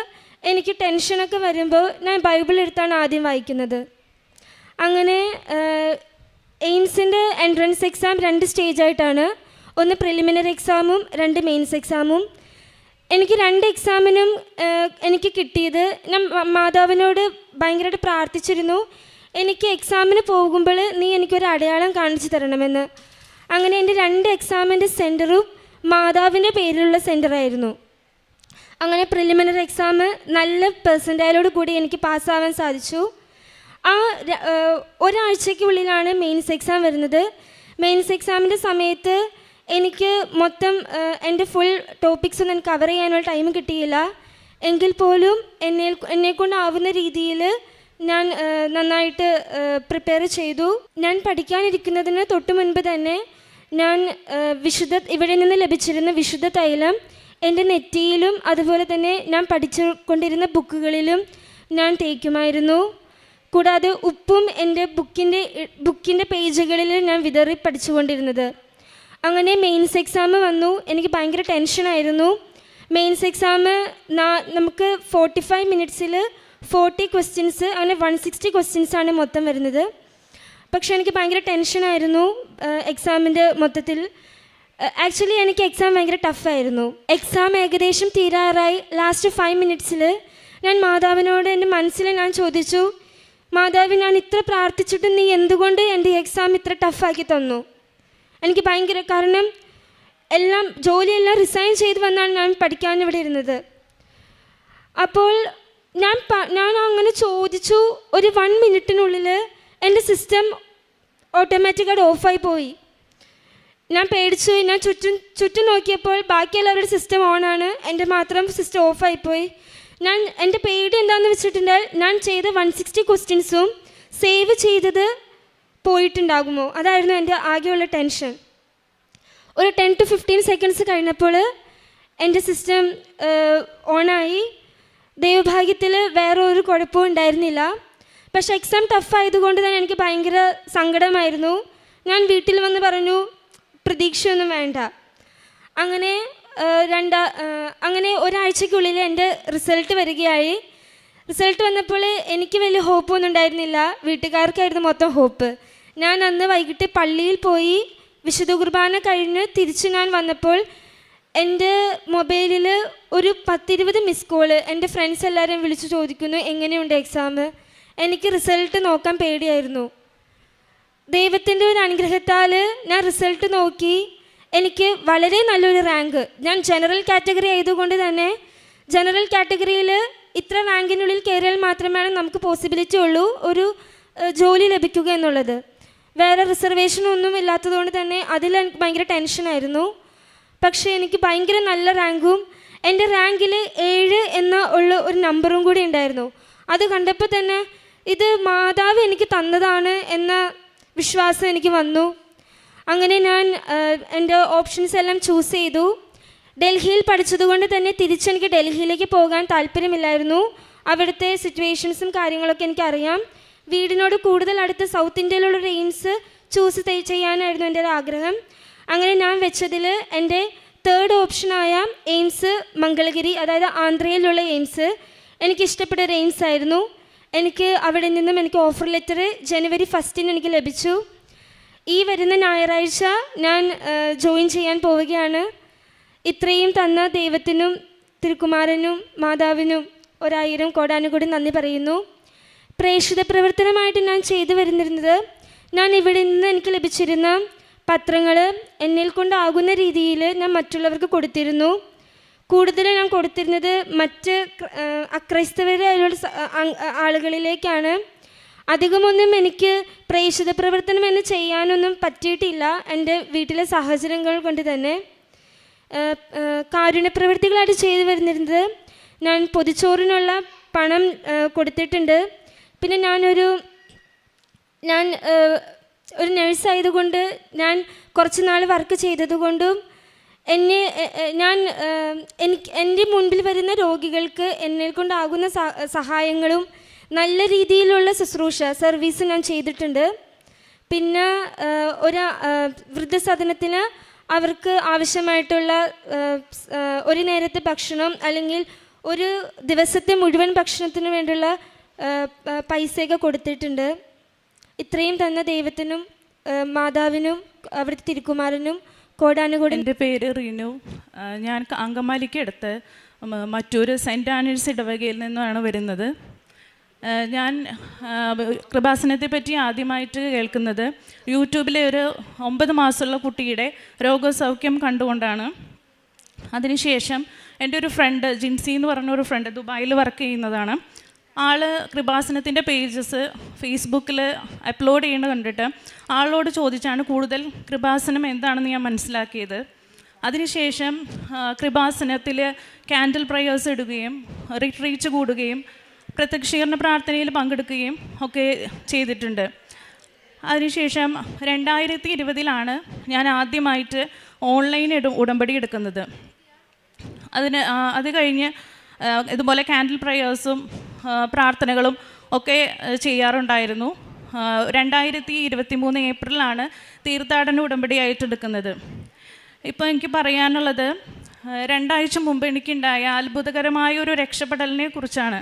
എനിക്ക് ടെൻഷനൊക്കെ വരുമ്പോൾ ഞാൻ ബൈബിൾ എടുത്താണ് ആദ്യം വായിക്കുന്നത്. അങ്ങനെ എയിംസിൻ്റെ എൻട്രൻസ് എക്സാം 2 സ്റ്റേജായിട്ടാണ്. ഒന്ന് പ്രിലിമിനറി എക്സാമും 2 മെയിൻസ് എക്സാമും. എനിക്ക് 2 എക്സാമിനും എനിക്ക് കിട്ടിയത്, ഞാൻ മാതാവിനോട് ഭയങ്കരമായിട്ട് പ്രാർത്ഥിച്ചിരുന്നു, എനിക്ക് എക്സാമിന് പോകുമ്പോൾ നീ എനിക്കൊരു അടയാളം കാണിച്ചു തരണമെന്ന്. അങ്ങനെ എൻ്റെ 2 എക്സാമിൻ്റെ സെൻറ്ററും മാതാവിൻ്റെ പേരിലുള്ള സെൻറ്ററായിരുന്നു. അങ്ങനെ പ്രിലിമിനറി എക്സാം നല്ല പെർസെൻറ്റേജോട് കൂടി എനിക്ക് പാസ്സാവാൻ സാധിച്ചു. ആ ഒരാഴ്ചയ്ക്കുള്ളിലാണ് മെയിൻസ് എക്സാം വരുന്നത്. മെയിൻസ് എക്സാമിൻ്റെ സമയത്ത് എനിക്ക് മൊത്തം എൻ്റെ ഫുൾ ടോപ്പിക്സ് ഒന്നും എനിക്ക് കവർ ചെയ്യാനുള്ള ടൈം കിട്ടിയില്ല. എങ്കിൽ പോലും എന്നെക്കൊണ്ടാവുന്ന രീതിയിൽ ഞാൻ നന്നായിട്ട് പ്രിപ്പയർ ചെയ്തു. ഞാൻ പഠിക്കാനിരിക്കുന്നതിന് തൊട്ട് മുൻപ് തന്നെ ഞാൻ ഇവിടെ നിന്ന് ലഭിച്ചിരുന്ന വിശുദ്ധ തൈലം എൻ്റെ നെറ്റിയിലും അതുപോലെ തന്നെ ഞാൻ പഠിച്ചുകൊണ്ടിരുന്ന ബുക്കുകളിലും ഞാൻ തേക്കുമായിരുന്നു. കൂടാതെ ഉപ്പും എൻ്റെ ബുക്കിൻ്റെ പേജുകളിൽ ഞാൻ വിതറി പഠിച്ചുകൊണ്ടിരുന്നത്. അങ്ങനെ മെയിൻസ് എക്സാം വന്നു. എനിക്ക് ഭയങ്കര ടെൻഷനായിരുന്നു. മെയിൻസ് എക്സാം നമുക്ക് 45 മിനിറ്റ്സിൽ 40 ക്വസ്റ്റ്യൻസ്, അങ്ങനെ 160 ക്വസ്റ്റ്യൻസാണ് മൊത്തം വരുന്നത്. പക്ഷേ എനിക്ക് ഭയങ്കര ടെൻഷനായിരുന്നു എക്സാമിൻ്റെ മൊത്തത്തിൽ. ആക്ച്വലി എനിക്ക് എക്സാം ഭയങ്കര ടഫായിരുന്നു. എക്സാം ഏകദേശം തീരാറായി. ലാസ്റ്റ് 5 മിനിറ്റ്സിൽ ഞാൻ മാതാവിനോട് എൻ്റെ മനസ്സിൽ ഞാൻ ചോദിച്ചു, മാതാവ്, ഞാൻ ഇത്ര പ്രാർത്ഥിച്ചിട്ട് നീ എന്തുകൊണ്ട് എൻ്റെ എക്സാം ഇത്ര ടഫാക്കി തന്നു? എനിക്ക് ഭയങ്കര, കാരണം ജോലിയെല്ലാം റിസൈൻ ചെയ്ത് വന്നാണ് ഞാൻ പഠിക്കാൻ ഇവിടെ ഇരുന്നത്. അപ്പോൾ ഞാൻ അങ്ങനെ ചോദിച്ചു. ഒരു 1 മിനിറ്റിനുള്ളിൽ എൻ്റെ സിസ്റ്റം ഓട്ടോമാറ്റിക്കായിട്ട് ഓഫായി പോയി. ഞാൻ പേടിച്ചു. ഞാൻ ചുറ്റും നോക്കിയപ്പോൾ ബാക്കി എല്ലാവരുടെ സിസ്റ്റം ഓണാണ്, എൻ്റെ മാത്രം സിസ്റ്റം ഓഫായിപ്പോയി. എൻ്റെ പേടി എന്താണെന്ന് വെച്ചിട്ടുണ്ടെങ്കിൽ, ഞാൻ ചെയ്ത 160 ക്വസ്റ്റ്യൻസും സേവ് ചെയ്തത് പോയിട്ടുണ്ടാകുമോ, അതായിരുന്നു എൻ്റെ ആകെയുള്ള ടെൻഷൻ. ഒരു 10 to 15 സെക്കൻഡ്സ് കഴിഞ്ഞപ്പോൾ എൻ്റെ സിസ്റ്റം ഓണായി. ദൈവഭാഗ്യത്തിൽ വേറെ ഒരു കുഴപ്പവും ഉണ്ടായിരുന്നില്ല. പക്ഷേ എക്സാം ടഫായതുകൊണ്ട് തന്നെ എനിക്ക് ഭയങ്കര സങ്കടമായിരുന്നു. ഞാൻ വീട്ടിൽ വന്ന് പറഞ്ഞു, പ്രതീക്ഷയൊന്നും വേണ്ട. അങ്ങനെ ഒരാഴ്ചയ്ക്കുള്ളിൽ എൻ്റെ റിസൾട്ട് വരികയായി. റിസൾട്ട് വന്നപ്പോൾ എനിക്ക് വലിയ ഹോപ്പൊന്നും ഉണ്ടായിരുന്നില്ല, വീട്ടുകാർക്കായിരുന്നു മൊത്തം ഹോപ്പ്. ഞാൻ അന്ന് വൈകിട്ട് പള്ളിയിൽ പോയി വിശുദ്ധ കുർബാന കഴിഞ്ഞ് തിരിച്ച് ഞാൻ വന്നപ്പോൾ എൻ്റെ മൊബൈലിൽ ഒരു 10-20 മിസ് കോള്. എൻ്റെ ഫ്രണ്ട്സ് എല്ലാവരെയും വിളിച്ച് ചോദിക്കുന്നു, എങ്ങനെയുണ്ട് എക്സാം? എനിക്ക് റിസൾട്ട് നോക്കാൻ പേടിയായിരുന്നു. ദൈവത്തിൻ്റെ ഒരു അനുഗ്രഹത്താൽ ഞാൻ റിസൾട്ട് നോക്കി. എനിക്ക് വളരെ നല്ലൊരു റാങ്ക്. ഞാൻ ജനറൽ കാറ്റഗറി ആയതുകൊണ്ട് തന്നെ ജനറൽ കാറ്റഗറിയിൽ ഇത്ര റാങ്കിനുള്ളിൽ കയറിയാൽ മാത്രമേ നമുക്ക് പോസിബിലിറ്റി ഉള്ളൂ ഒരു ജോലി ലഭിക്കുക എന്നുള്ളത്. വേറെ റിസർവേഷനൊന്നും ഇല്ലാത്തതുകൊണ്ട് തന്നെ അതിൽ എനിക്ക് ഭയങ്കര ടെൻഷനായിരുന്നു. പക്ഷേ എനിക്ക് ഭയങ്കര നല്ല റാങ്കും എൻ്റെ റാങ്കിൽ 7 എന്ന ഉള്ള ഒരു നമ്പറും കൂടി ഉണ്ടായിരുന്നു. അത് കണ്ടപ്പോൾ തന്നെ ഇത് മാതാവ് എനിക്ക് തന്നതാണ് എന്ന വിശ്വാസം എനിക്ക് വന്നു. അങ്ങനെ ഞാൻ എൻ്റെ ഓപ്ഷൻസ് എല്ലാം ചൂസ് ചെയ്തു. ഡൽഹിയിൽ പഠിച്ചതുകൊണ്ട് തന്നെ തിരിച്ചെനിക്ക് ഡൽഹിയിലേക്ക് പോകാൻ താല്പര്യമില്ലായിരുന്നു. അവിടുത്തെ സിറ്റുവേഷൻസും കാര്യങ്ങളൊക്കെ എനിക്കറിയാം. വീടിനോട് കൂടുതൽ അടുത്ത് സൗത്ത് ഇന്ത്യയിലുള്ളൊരു എയിംസ് ചൂസ് ചെയ്യാനായിരുന്നു എൻ്റെ ഒരു ആഗ്രഹം. അങ്ങനെ ഞാൻ വെച്ചതിൽ എൻ്റെ 3rd ഓപ്ഷനായ എയിംസ് മംഗളഗിരി, അതായത് ആന്ധ്രയിലുള്ള എയിംസ്, എനിക്കിഷ്ടപ്പെട്ട ഒരു എയിംസ് ആയിരുന്നു. എനിക്ക് അവിടെ നിന്നും എനിക്ക് ഓഫർ ലെറ്റർ January 1 എനിക്ക് ലഭിച്ചു. ഈ വരുന്ന ഞായറാഴ്ച ഞാൻ ജോയിൻ ചെയ്യാൻ പോവുകയാണ്. ഇത്രയും തന്ന ദൈവത്തിനും തിരുക്കുമാരനും മാതാവിനും 1000 കോടാനുകൂടി നന്ദി പറയുന്നു. പ്രേക്ഷിത പ്രവർത്തനമായിട്ട് ഞാൻ ചെയ്തു വരുന്നിരുന്നത്, ഞാൻ ഇവിടെ നിന്ന് എനിക്ക് ലഭിച്ചിരുന്ന പത്രങ്ങൾ എന്നിൽ കൊണ്ടാകുന്ന രീതിയിൽ ഞാൻ മറ്റുള്ളവർക്ക് കൊടുത്തിരുന്നു. കൂടുതൽ ഞാൻ കൊടുത്തിരുന്നത് മറ്റ് അക്രൈസ്തവരായുള്ള ആളുകളിലേക്കാണ്. അധികമൊന്നും എനിക്ക് പ്രേക്ഷിത പ്രവർത്തനം എന്ന് ചെയ്യാനൊന്നും പറ്റിയിട്ടില്ല, എൻ്റെ വീട്ടിലെ സാഹചര്യങ്ങൾ കൊണ്ട് തന്നെ. കാരുണ്യപ്രവൃത്തികളായിട്ട് ചെയ്തു വരുന്നിരുന്നത്, ഞാൻ പൊതിച്ചോറിനുള്ള പണം കൊടുത്തിട്ടുണ്ട്. പിന്നെ ഞാൻ ഒരു നേഴ്സായതുകൊണ്ട് ഞാൻ കുറച്ച് നാൾ വർക്ക് ചെയ്തതുകൊണ്ടും എൻ്റെ മുൻപിൽ വരുന്ന രോഗികൾക്ക് എന്നെ കൊണ്ടാകുന്ന സഹായങ്ങളും നല്ല രീതിയിലുള്ള ശുശ്രൂഷ സർവീസ് ഞാൻ ചെയ്തിട്ടുണ്ട്. പിന്നെ ഒരു വൃദ്ധസദനത്തിന് അവർക്ക് ആവശ്യമായിട്ടുള്ള ഒരു നേരത്തെ ഭക്ഷണം അല്ലെങ്കിൽ ഒരു ദിവസത്തെ മുഴുവൻ ഭക്ഷണത്തിന് വേണ്ടിയുള്ള പൈസയൊക്കെ കൊടുത്തിട്ടുണ്ട്. ഇത്രയും തന്ന ദൈവത്തിനും മാതാവിനും അവിടുത്തെ തിരുക്കുമാരനും കോടാനുകൂടി. എൻ്റെ പേര് റീനു. ഞാൻ അങ്കമാലിക്ക് അടുത്ത് മറ്റൊരു സെൻറ്റ് ആനീസ് ഇടവകയിൽ നിന്നാണ് വരുന്നത്. ഞാൻ കൃപാസനത്തെ പറ്റി ആദ്യമായിട്ട് കേൾക്കുന്നത് യൂട്യൂബിലെ ഒരു 9 മാസമുള്ള കുട്ടിയുടെ രോഗസൗഖ്യം കണ്ടുകൊണ്ടാണ്. അതിനുശേഷം എൻ്റെ ഒരു ഫ്രണ്ട് ജിൻസി എന്ന് പറഞ്ഞൊരു ഫ്രണ്ട് ദുബായിൽ വർക്ക് ചെയ്യുന്നതാണ്. ആൾ കൃപാസനത്തിൻ്റെ പേജസ് ഫേസ്ബുക്കിൽ അപ്ലോഡ് ചെയ്യുന്നത് കണ്ടിട്ട് ആളോട് ചോദിച്ചാണ് കൂടുതൽ കൃപാസനം എന്താണെന്ന് ഞാൻ മനസ്സിലാക്കിയത്. അതിനുശേഷം കൃപാസനത്തിൽ ക്യാൻഡിൽ പ്രയേഴ്സ് ഇടുകയും റിട്രീറ്റ് കൂടുകയും പ്രത്യക്ഷീകരണ പ്രാർത്ഥനയിൽ പങ്കെടുക്കുകയും ഒക്കെ ചെയ്തിട്ടുണ്ട്. അതിനുശേഷം 2020 ഞാൻ ആദ്യമായിട്ട് ഓൺലൈൻ ഉടമ്പടി എടുക്കുന്നത്. അത് കഴിഞ്ഞ് ഇതുപോലെ ക്യാൻഡിൽ പ്രയേഴ്സും പ്രാർത്ഥനകളും ഒക്കെ ചെയ്യാറുണ്ടായിരുന്നു. 2023 ഏപ്രിലാണ് തീർത്ഥാടന ഉടമ്പടിയായിട്ട് എടുക്കുന്നത്. ഇപ്പോൾ എനിക്ക് പറയാനുള്ളത് 2 ആഴ്ച മുമ്പ് എനിക്കുണ്ടായ അത്ഭുതകരമായ ഒരു രക്ഷപ്പെടലിനെ കുറിച്ചാണ്.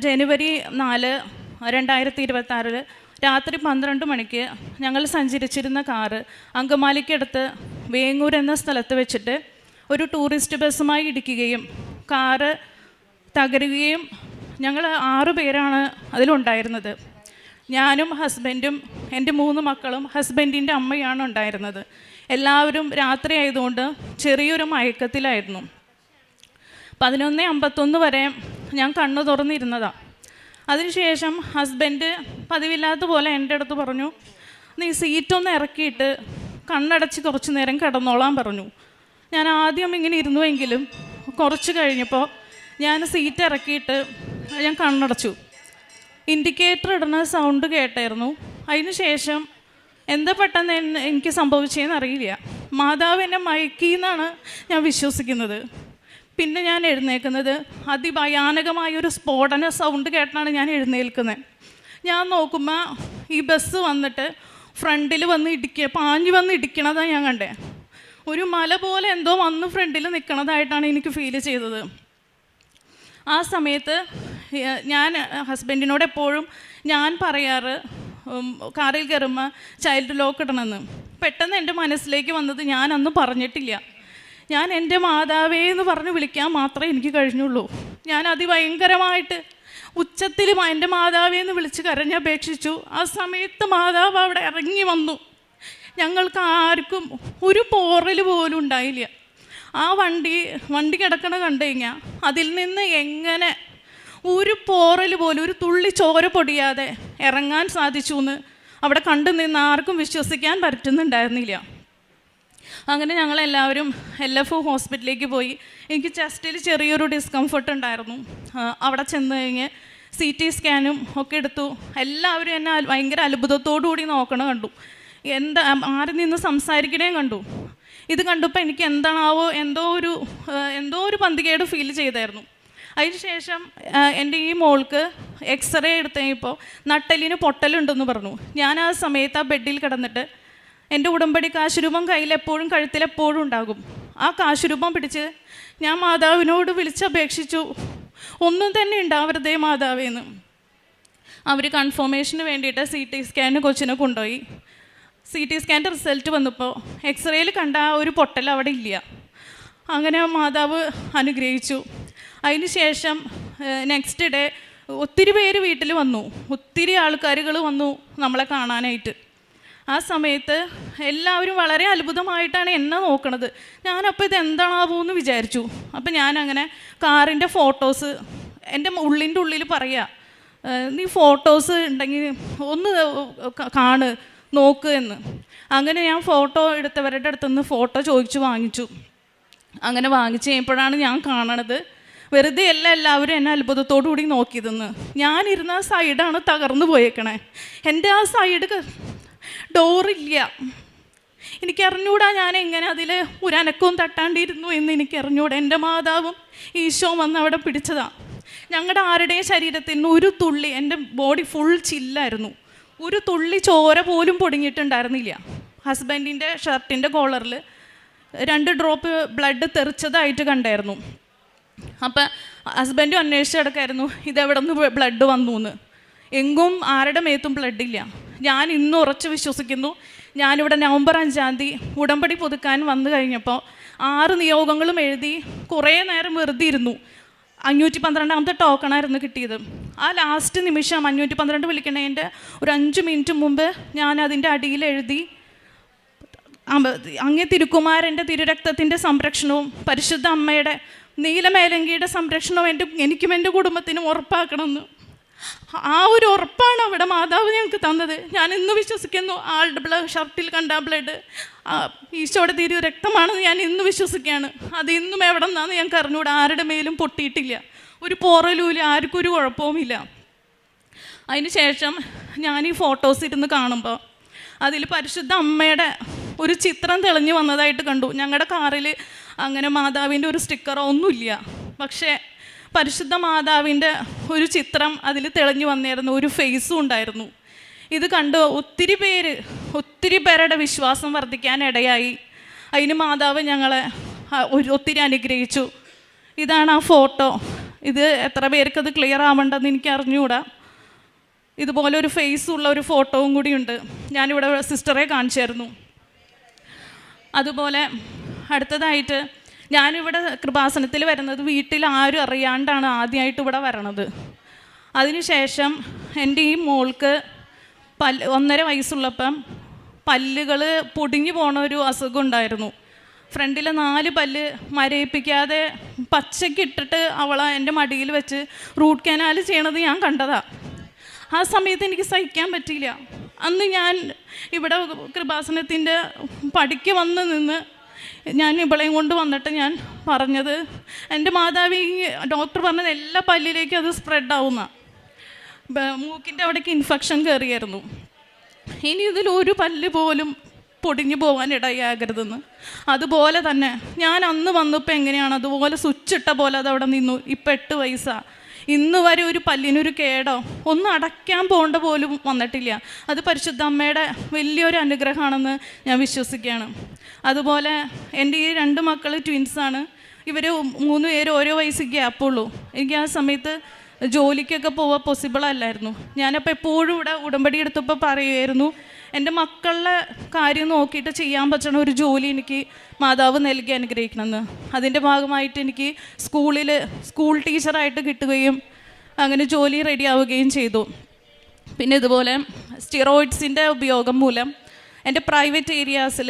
January 4, 2026 രാത്രി 12 മണിക്ക് ഞങ്ങൾ സഞ്ചരിച്ചിരുന്ന കാറ് അങ്കമാലിക്കടുത്ത് വേങ്ങൂർ എന്ന സ്ഥലത്ത് വെച്ചിട്ട് ഒരു ടൂറിസ്റ്റ് ബസ്സുമായി ഇടിക്കുകയും കാറ് തകരുകയും ഞങ്ങൾ 6 പേരാണ് അതിലുണ്ടായിരുന്നത്. ഞാനും ഹസ്ബൻഡും എൻ്റെ 3 മക്കളും ഹസ്ബൻഡിൻ്റെ അമ്മയാണ് ഉണ്ടായിരുന്നത്. എല്ലാവരും രാത്രി ആയതുകൊണ്ട് ചെറിയൊരു മയക്കത്തിലായിരുന്നു. 11:51 വരെ ഞാൻ കണ്ണു തുറന്നിരുന്നതാണ്. അതിനുശേഷം ഹസ്ബൻഡ് പതിവില്ലാത്ത പോലെ എൻ്റെ അടുത്ത് പറഞ്ഞു, നീ സീറ്റൊന്ന് ഇറക്കിയിട്ട് കണ്ണടച്ച് കുറച്ച് നേരം കിടന്നോളാൻ പറഞ്ഞു. ഞാൻ ആദ്യം ഇങ്ങനെ ഇരുന്നുവെങ്കിലും കുറച്ച് കഴിഞ്ഞപ്പോൾ ഞാൻ സീറ്റ് ഇറക്കിയിട്ട് ഞാൻ കണ്ണടച്ചു. ഇൻഡിക്കേറ്റർ ഇടുന്ന സൗണ്ട് കേട്ടായിരുന്നു. അതിന് ശേഷം എന്താ പെട്ടെന്ന് എനിക്ക് സംഭവിച്ചതെന്ന് അറിയില്ല. മാതാവ് എന്നെ മയക്കിയെന്നാണ് ഞാൻ വിശ്വസിക്കുന്നത്. പിന്നെ ഞാൻ എഴുന്നേൽക്കുന്നത് അതിഭയാനകമായൊരു സ്ഫോടന സൗണ്ട് കേട്ടാണ് ഞാൻ എഴുന്നേൽക്കുന്നത്. ഞാൻ നോക്കുമ്പോൾ ഈ ബസ് വന്നിട്ട് ഫ്രണ്ടിൽ വന്ന് പാഞ്ഞു വന്ന് ഇടിക്കണതാണ് ഞാൻ കണ്ടേ. ഒരു മല പോലെ എന്തോ വന്ന് ഫ്രണ്ടിൽ നിൽക്കണതായിട്ടാണ് എനിക്ക് ഫീൽ ചെയ്തത്. ആ സമയത്ത് ഞാൻ ഹസ്ബൻഡിനോട് എപ്പോഴും ഞാൻ പറയാറ് കാറിൽ കയറുമ്പോൾ ചൈൽഡ് ലോക്ക് ഇടണമെന്ന്. പെട്ടെന്ന് എൻ്റെ മനസ്സിലേക്ക് വന്നത് ഞാൻ അന്ന് പറഞ്ഞിട്ടില്ല. ഞാൻ എൻ്റെ മാതാവേ എന്ന് പറഞ്ഞ് വിളിക്കാൻ മാത്രമേ എനിക്ക് കഴിഞ്ഞുള്ളൂ. ഞാൻ അതിഭയങ്കരമായിട്ട് ഉച്ചത്തിൽ എൻ്റെ മാതാവേ എന്ന് വിളിച്ച് കരഞ്ഞപേക്ഷിച്ചു. ആ സമയത്ത് മാതാവ് അവിടെ ഇറങ്ങി വന്നു. ഞങ്ങൾക്ക് ആർക്കും ഒരു പോറൽ പോലും ഉണ്ടായില്ല. ആ വണ്ടി കിടക്കണ കണ്ടു കഴിഞ്ഞാൽ അതിൽ നിന്ന് എങ്ങനെ ഒരു പോറൽ പോലും ഒരു തുള്ളി ചോര പൊടിയാതെ ഇറങ്ങാൻ സാധിച്ചു എന്ന് അവിടെ കണ്ടു നിന്ന് ആർക്കും വിശ്വസിക്കാൻ പറ്റുന്നുണ്ടായിരുന്നില്ല. അങ്ങനെ ഞങ്ങളെല്ലാവരും LF ഹോസ്പിറ്റലിലേക്ക് പോയി. എനിക്ക് ചെസ്റ്റിൽ ചെറിയൊരു ഡിസ്കംഫർട്ട് ഉണ്ടായിരുന്നു. അവിടെ ചെന്ന് കഴിഞ്ഞ് CT സ്കാനും ഒക്കെ എടുത്തു. എല്ലാവരും എന്നെ ഭയങ്കര അത്ഭുതത്തോടു കൂടി നോക്കണം കണ്ടു. ആരിൽ നിന്ന് സംസാരിക്കണേ കണ്ടു. ഇത് കണ്ടപ്പോൾ എനിക്ക് എന്താണാവോ എന്തോ ഒരു പന്തികേട് ഫീൽ ചെയ്തായിരുന്നു. അതിനുശേഷം എൻ്റെ ഈ മോൾക്ക് എക്സ്റേ എടുത്ത് കഴിഞ്ഞപ്പോൾ നട്ടെല്ലിന് പൊട്ടലുണ്ടെന്ന് പറഞ്ഞു. ഞാൻ ആ സമയത്ത് ആ ബെഡിൽ കിടന്നിട്ട് എൻ്റെ ഉടമ്പടി കാശുരൂപം കയ്യിലെപ്പോഴും കഴുത്തിലെപ്പോഴും ഉണ്ടാകും. ആ കാശുരൂപം പിടിച്ച് ഞാൻ മാതാവിനോട് വിളിച്ചപേക്ഷിച്ചു, ഒന്നും തന്നെ ഉണ്ടാവരുതേ മാതാവേന്ന്. അവർ കൺഫർമേഷന് വേണ്ടിയിട്ട് CT സ്കാനിന് കൊച്ചിനെ കൊണ്ടുപോയി. CT സ്കാൻ്റെ റിസൾട്ട് വന്നപ്പോൾ എക്സ്റേയിൽ കണ്ട ആ ഒരു പൊട്ടൽ അവിടെ ഇല്ല. അങ്ങനെ മാതാവ് അനുഗ്രഹിച്ചു. അതിന് ശേഷം നെക്സ്റ്റ് ഡേ ഒത്തിരി പേര് വീട്ടിൽ വന്നു, ഒത്തിരി ആൾക്കാരുകൾ വന്നു നമ്മളെ കാണാനായിട്ട്. ആ സമയത്ത് എല്ലാവരും വളരെ അത്ഭുതമായിട്ടാണ് എന്നെ നോക്കണത്. ഞാനപ്പോൾ ഇത് എന്താണാവൂന്ന് വിചാരിച്ചു. അപ്പം ഞാനങ്ങനെ കാറിൻ്റെ ഫോട്ടോസ് എൻ്റെ ഉള്ളിൻ്റെ ഉള്ളിൽ പറയുക, നീ ഫോട്ടോസ് ഉണ്ടെങ്കിൽ ഒന്ന് കാണ് നോക്ക് എന്ന്. അങ്ങനെ ഞാൻ ഫോട്ടോ എടുത്തവരുടെ അടുത്തുനിന്ന് ഫോട്ടോ ചോദിച്ചു വാങ്ങിച്ചു. അങ്ങനെ വാങ്ങിച്ച് കഴിഞ്ഞപ്പോഴാണ് ഞാൻ കാണണത് വെറുതെ അല്ല എല്ലാവരും എന്നെ അത്ഭുതത്തോടു കൂടി നോക്കിയതെന്ന്. ഞാനിരുന്ന ആ സൈഡാണ് തകർന്നു പോയേക്കണേ. എൻ്റെ ആ സൈഡ് ഡോറില്ല. എനിക്കറിഞ്ഞൂടാ ഞാൻ എങ്ങനെ അതിൽ ഒരു അനക്കവും തട്ടാണ്ടിരുന്നു എന്ന് എനിക്കറിഞ്ഞൂടാ. എൻ്റെ മാതാവും ഈശോ വന്ന് അവിടെ പിടിച്ചതാണ്. ഞങ്ങളുടെ ആരുടെയും ശരീരത്തിൽ നിന്ന് ഒരു തുള്ളി, എൻ്റെ ബോഡി ഫുൾ ചില്ലായിരുന്നു, ഒരു തുള്ളി ചോര പോലും പൊടിഞ്ഞിട്ടുണ്ടായിരുന്നില്ല. ഹസ്ബൻഡിൻ്റെ ഷർട്ടിൻ്റെ കോളറിൽ 2 ഡ്രോപ്പ് ബ്ലഡ് തെറിച്ചതായിട്ട് കണ്ടായിരുന്നു. അപ്പം ഹസ്ബൻഡും അന്വേഷിച്ച് കിടക്കായിരുന്നു ഇതെവിടെ നിന്ന് ബ്ലഡ് വന്നു എന്ന്. എങ്ങും ആരുടെ മേത്തും ബ്ലഡില്ല. ഞാൻ ഇന്ന് ഉറച്ച് വിശ്വസിക്കുന്നു, ഞാനിവിടെ നവംബർ 5-ാം തീയതി ഉടമ്പടി പുതുക്കാൻ വന്നു കഴിഞ്ഞപ്പോൾ 6 നിയോഗങ്ങളും എഴുതി കുറേ നേരം വെറുതെ ഇരുന്നു. 512ാമത്തെ ടോക്കണായിരുന്നു കിട്ടിയത്. ആ ലാസ്റ്റ് നിമിഷം 512 വിളിക്കണതിൻ്റെ ഒരു 5 മിനിറ്റ് മുമ്പ് ഞാൻ അതിൻ്റെ അടിയിൽ എഴുതി, അങ്ങേ തിരുക്കുമാരൻ്റെ തിരുരക്തത്തിൻ്റെ സംരക്ഷണവും പരിശുദ്ധ അമ്മയുടെ നീലമേലങ്കിയുടെ സംരക്ഷണവും എനിക്കും എൻ്റെ കുടുംബത്തിനും ഉറപ്പാക്കണമെന്ന്. ആ ഒരു ഉറപ്പാണ് അവിടെ മാതാവ് ഞങ്ങൾക്ക് തന്നത്. ഞാൻ ഇന്ന് വിശ്വസിക്കുന്നു ആളുടെ ഷർട്ടിൽ കണ്ട ബ്ലഡ് ഈശോയുടെ തിരു രക്തമാണെന്ന് ഞാൻ ഇന്ന് വിശ്വസിക്കുകയാണ്. അത് ഇന്നും എവിടെ നിന്നാന്ന് ഞങ്ങൾക്ക് അറിഞ്ഞൂടാ. ആരുടെ മേലും പൊട്ടിയിട്ടില്ല, ഒരു പോറലുമില്ല, ആർക്കും ഒരു കുഴപ്പവുമില്ല. അതിന് ശേഷം ഞാൻ ഈ ഫോട്ടോസ് ഇരുന്ന് കാണുമ്പോൾ അതിൽ പരിശുദ്ധ അമ്മയുടെ ഒരു ചിത്രം തെളിഞ്ഞു വന്നതായിട്ട് കണ്ടു. ഞങ്ങളുടെ കാറിൽ അങ്ങനെ മാതാവിൻ്റെ ഒരു സ്റ്റിക്കറോ ഒന്നുമില്ല, പക്ഷേ പരിശുദ്ധ മാതാവിൻ്റെ ഒരു ചിത്രം അതിൽ തെളിഞ്ഞു വന്നിരുന്നു, ഒരു ഫേസും ഉണ്ടായിരുന്നു. ഇത് കണ്ട് ഒത്തിരി പേരുടെ വിശ്വാസം വർദ്ധിക്കാൻ ഇടയായി. അതിന് മാതാവ് ഞങ്ങളെ ഒത്തിരി അനുഗ്രഹിച്ചു. ഇതാണ് ആ ഫോട്ടോ. ഇത് എത്ര പേർക്കത് ക്ലിയർ ആവേണ്ടെന്ന് എനിക്ക് അറിഞ്ഞുകൂടാ. ഇതുപോലെ ഒരു ഫേസുള്ള ഒരു ഫോട്ടോവും കൂടിയുണ്ട്. ഞാനിവിടെ സിസ്റ്ററെ കാണിച്ചായിരുന്നു. അതുപോലെ അടുത്തതായിട്ട് ഞാനിവിടെ കൃപാസനത്തിൽ വരുന്നത് വീട്ടിൽ ആരും അറിയാണ്ടാണ് ആദ്യമായിട്ട് ഇവിടെ വരണത്. അതിനുശേഷം എൻ്റെ ഈ മോൾക്ക് 1.5 വയസ്സുള്ളപ്പം പല്ലുകൾ പൊടിഞ്ഞു പോണ ഒരു അസുഖം ഉണ്ടായിരുന്നു. ഫ്രണ്ടിലെ 4 പല്ല് മരയിപ്പിക്കാതെ പച്ചക്കിട്ടിട്ട് അവളെ എൻ്റെ മടിയിൽ വെച്ച് റൂട്ട് കനാൽ ചെയ്യണത് ഞാൻ കണ്ടതാണ്. ആ സമയത്ത് എനിക്ക് സഹിക്കാൻ പറ്റിയില്ല. അന്ന് ഞാൻ ഇവിടെ കൃപാസനത്തിൻ്റെ പടിക്ക് വന്ന് നിന്ന് ഞാൻ ഇവളെയും കൊണ്ട് വന്നിട്ട് ഞാൻ പറഞ്ഞത്, എൻ്റെ മാതാവ് ഡോക്ടർ പറഞ്ഞത് എല്ലാ പല്ലിലേക്കും അത് സ്പ്രെഡാവുന്ന, മൂക്കിൻ്റെ അവിടേക്ക് ഇൻഫെക്ഷൻ കയറിയായിരുന്നു. ഇനി ഇതിലൊരു പല്ല് പോലും പൊടിഞ്ഞു പോകാൻ ഇടയാകരുതെന്ന്. അതുപോലെ തന്നെ ഞാൻ അന്ന് വന്നപ്പോൾ എങ്ങനെയാണ് അതുപോലെ സ്വിച്ചിട്ട പോലെ അതവിടെ നിന്നു. ഇപ്പം 8 വയസ്സാണ്. ഇന്ന് വരെ ഒരു പല്ലിനൊരു കേടോ ഒന്നും അടയ്ക്കാൻ പോകേണ്ട പോലും വന്നിട്ടില്ല. അത് പരിശുദ്ധ അമ്മയുടെ വലിയൊരു അനുഗ്രഹമാണെന്ന് ഞാൻ വിശ്വസിക്കുകയാണ്. അതുപോലെ എൻ്റെ ഈ 2 മക്കൾ ട്വിൻസാണ്. ഇവർ 3 പേര് ഓരോ വയസ്സ് ഗ്യാപ്പുള്ളൂ. എനിക്ക് ആ സമയത്ത് ജോലിക്കൊക്കെ പോവാൻ പോസിബിൾ അല്ലായിരുന്നു. ഞാനപ്പോൾ എപ്പോഴും ഇവിടെ ഉടമ്പടി എടുത്തപ്പോൾ പറയുമായിരുന്നു, എൻ്റെ മക്കളുടെ കാര്യം നോക്കിയിട്ട് ചെയ്യാൻ പറ്റുന്ന ഒരു ജോലി എനിക്ക് മാതാവ് നൽകി അനുഗ്രഹിക്കണമെന്ന്. അതിൻ്റെ ഭാഗമായിട്ട് എനിക്ക് സ്കൂൾ ടീച്ചറായിട്ട് കിട്ടുകയും അങ്ങനെ ജോലി റെഡിയാവുകയും ചെയ്തു. പിന്നെ ഇതുപോലെ സ്റ്റിറോയിഡ്സിൻ്റെ ഉപയോഗം മൂലം എൻ്റെ പ്രൈവറ്റ് ഏരിയാസിൽ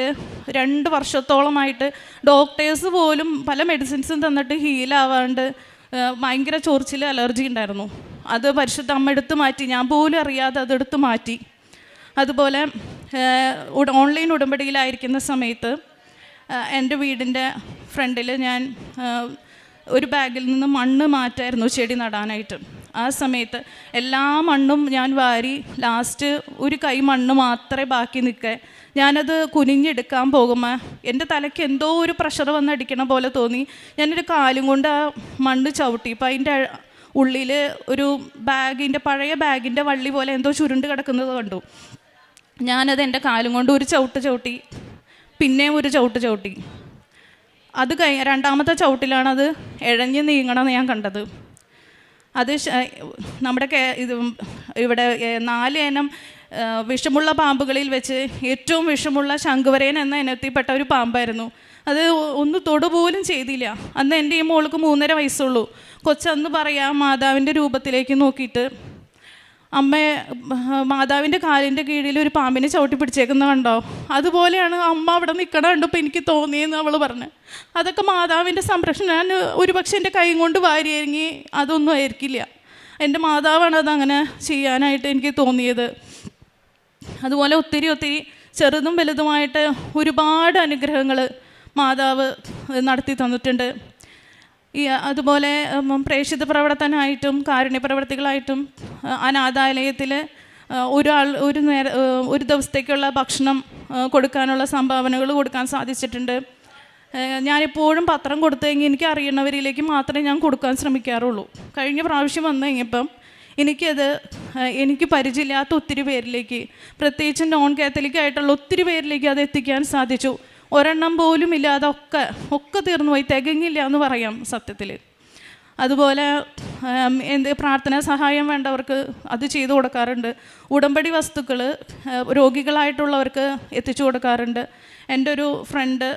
2 വർഷത്തോളമായിട്ട് ഡോക്ടേഴ്സ് പോലും പല മെഡിസിൻസും തന്നിട്ട് ഹീലാവാണ്ട് ഭയങ്കര ചൊറിച്ചിൽ അലർജി ഉണ്ടായിരുന്നു. അത് പരിശുദ്ധ അമ്മ എടുത്ത് മാറ്റി, ഞാൻ പോലും അറിയാതെ അതെടുത്ത് മാറ്റി. അതുപോലെ ഓൺലൈൻ ഉടമ്പടിയിലായിരിക്കുന്ന സമയത്ത് എൻ്റെ വീടിൻ്റെ ഫ്രണ്ടിൽ ഞാൻ ഒരു ബാഗിൽ നിന്ന് മണ്ണ് മാറ്റായിരുന്നു ചെടി നടാനായിട്ട്. ആ സമയത്ത് എല്ലാ മണ്ണും ഞാൻ വാരി ലാസ്റ്റ് ഒരു കൈ മണ്ണ് മാത്രമേ ബാക്കി നിൽക്കേ. ഞാനത് കുനിഞ്ഞെടുക്കാൻ പോകുമ്പോൾ എൻ്റെ തലയ്ക്ക് എന്തോ ഒരു പ്രഷർ വന്നടിക്കണ പോലെ തോന്നി. ഞാനൊരു കാലും കൊണ്ട് ആ മണ്ണ് ചവിട്ടി. ഇപ്പം അതിൻ്റെ ഉള്ളിൽ ഒരു പഴയ ബാഗിൻ്റെ വള്ളി പോലെ എന്തോ ചുരുണ്ട് കിടക്കുന്നത് കണ്ടു. ഞാനത് എൻ്റെ കാലും കൊണ്ട് ഒരു ചവിട്ടി, പിന്നെയും ഒരു ചവിട്ടി. അത് രണ്ടാമത്തെ ചവിട്ടിലാണത് ഇഴഞ്ഞ് നീങ്ങണമെന്ന് ഞാൻ കണ്ടത്. അത് നമ്മുടെ ഇവിടെ 4 ഇനം വിഷമുള്ള പാമ്പുകളിൽ വെച്ച് ഏറ്റവും വിഷമുള്ള ശംഖുവരയൻ എന്ന ഇനത്തിൽപ്പെട്ട ഒരു പാമ്പായിരുന്നു. അത് ഒന്ന് തൊടുപോലും ചെയ്തില്ല. അന്ന് എൻ്റെ ഈ മോൾക്ക് 3.5 വയസ്സുള്ളൂ. കൊച്ചന്ന് പറയാം മാതാവിൻ്റെ രൂപത്തിലേക്ക് നോക്കിയിട്ട്, അമ്മ മാതാവിൻ്റെ കാലിൻ്റെ കീഴിൽ ഒരു പാമ്പിനെ ചവിട്ടി പിടിച്ചേക്കുന്ന കണ്ടോ, അതുപോലെയാണ് അമ്മ അവിടെ നിൽക്കണ കണ്ടപ്പോൾ എനിക്ക് തോന്നിയെന്ന് അവൾ പറഞ്ഞു. അതൊക്കെ മാതാവിൻ്റെ സംരക്ഷണം. ഞാൻ ഒരുപക്ഷെ എൻ്റെ കൈ കൊണ്ട് വാരിയെങ്കിൽ അതൊന്നും ആയിരിക്കില്ല. എൻ്റെ മാതാവാണ് അതങ്ങനെ ചെയ്യാനായിട്ട് എനിക്ക് തോന്നിയത്. അതുപോലെ ഒത്തിരി ചെറുതും വലുതുമായിട്ട് ഒരുപാട് അനുഗ്രഹങ്ങൾ മാതാവ് നടത്തി തന്നിട്ടുണ്ട്. അതുപോലെ പ്രേക്ഷിത പ്രവർത്തനമായിട്ടും കാരുണ്യ പ്രവർത്തികളായിട്ടും അനാഥാലയത്തിൽ ഒരു ദിവസത്തേക്കുള്ള ഭക്ഷണം കൊടുക്കാനുള്ള സംഭാവനകൾ കൊടുക്കാൻ സാധിച്ചിട്ടുണ്ട്. ഞാനെപ്പോഴും പത്രം കൊടുത്തു കഴിഞ്ഞാൽ എനിക്ക് അറിയുന്നവരിലേക്ക് മാത്രമേ ഞാൻ കൊടുക്കാൻ ശ്രമിക്കാറുള്ളൂ. കഴിഞ്ഞ പ്രാവശ്യം വന്നു കഴിഞ്ഞപ്പം എനിക്ക് പരിചയമില്ലാത്ത ഒത്തിരി പേരിലേക്ക്, പ്രത്യേകിച്ച് നോൺ കാത്തലിക് ആയിട്ടുള്ള ഒത്തിരി പേരിലേക്ക് അത് എത്തിക്കാൻ സാധിച്ചു. ഒരെണ്ണം പോലും ഇല്ലാതെ ഒക്കെ തീർന്നു പോയി, തികഞ്ഞില്ല എന്ന് പറയാം സത്യത്തിൽ. അതുപോലെ പ്രാർത്ഥനാ സഹായം വേണ്ടവർക്ക് അത് ചെയ്തു കൊടുക്കാറുണ്ട്. ഉടമ്പടി വസ്തുക്കൾ രോഗികളായിട്ടുള്ളവർക്ക് എത്തിച്ചു കൊടുക്കാറുണ്ട്. എൻ്റെ ഒരു ഫ്രണ്ട്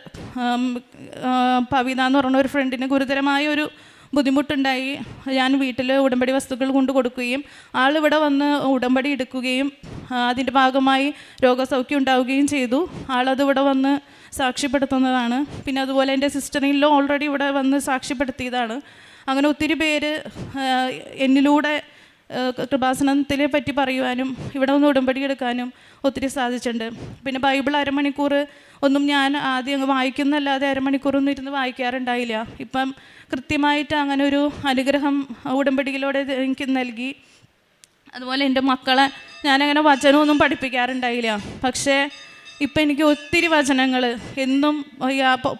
പവിത എന്ന് പറഞ്ഞ ഒരു ഫ്രണ്ടിന് ഗുരുതരമായ ഒരു ബുദ്ധിമുട്ടുണ്ടായി. ഞാൻ വീട്ടിൽ ഉടമ്പടി വസ്തുക്കൾ കൊണ്ട് കൊടുക്കുകയും ആളിവിടെ വന്ന് ഉടമ്പടി എടുക്കുകയും അതിൻ്റെ ഭാഗമായി രോഗസൗഖ്യം ഉണ്ടാവുകയും ചെയ്തു. ആളത് ഇവിടെ വന്ന് സാക്ഷ്യപ്പെടുത്തുന്നതാണ്. പിന്നെ അതുപോലെ എൻ്റെ സിസ്റ്ററിലോ ഓൾറെഡി ഇവിടെ വന്ന് സാക്ഷ്യപ്പെടുത്തിയതാണ്. അങ്ങനെ ഒത്തിരി പേര് എന്നിലൂടെ കൃപാസനത്തിനെ പറ്റി പറയുവാനും ഇവിടെ ഒന്ന് ഉടമ്പടി എടുക്കാനും ഒത്തിരി സാധിച്ചിട്ടുണ്ട്. പിന്നെ ബൈബിൾ അരമണിക്കൂർ ഒന്നും ഞാൻ ആദ്യം വായിക്കുന്നല്ലാതെ അരമണിക്കൂറൊന്നും ഇരുന്ന് വായിക്കാറുണ്ടായില്ല. ഇപ്പം കൃത്യമായിട്ട് അങ്ങനെ ഒരു അനുഗ്രഹം ഉടമ്പടിയിലൂടെ എനിക്ക് നൽകി. അതുപോലെ എൻ്റെ മക്കളെ ഞാനങ്ങനെ വചനമൊന്നും പഠിപ്പിക്കാറുണ്ടായില്ല. പക്ഷേ ഇപ്പം എനിക്ക് ഒത്തിരി വചനങ്ങൾ എന്നും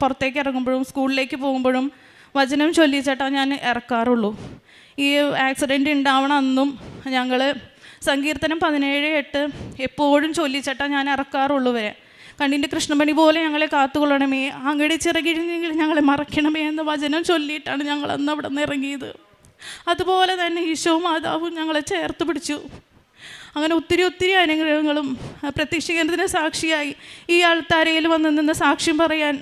പുറത്തേക്ക് ഇറങ്ങുമ്പോഴും സ്കൂളിലേക്ക് പോകുമ്പോഴും വചനം ചൊല്ലിച്ചേട്ടാ ഞാൻ ഇറക്കാറുള്ളൂ. ഈ ആക്സിഡൻറ്റ് ഉണ്ടാവണ അന്നും ഞങ്ങൾ സങ്കീർത്തനം 17:8 എപ്പോഴും ചൊല്ലിച്ചേട്ടാ ഞാൻ ഇറക്കാറുള്ളൂ വരെ. കണ്ണിൻ്റെ കൃഷ്ണമണി പോലെ ഞങ്ങളെ കാത്തുകൊള്ളണമേ, അങ്ങയുടെ ചിറകിഴിഞ്ഞെങ്കിൽ ഞങ്ങളെ മറക്കണമേ എന്ന വചനം ചൊല്ലിയിട്ടാണ് ഞങ്ങൾ അന്ന് അവിടെ നിന്ന് ഇറങ്ങിയത്. അതുപോലെ തന്നെ ഈശോ മാതാവും ഞങ്ങളെ ചേർത്ത് പിടിച്ചു. അങ്ങനെ ഒത്തിരി അനുഗ്രഹങ്ങളും പ്രത്യക്ഷീകരണത്തിന് സാക്ഷിയായി ഈ ആൾത്താരയിൽ വന്ന് നിന്ന് സാക്ഷ്യം പറയാൻ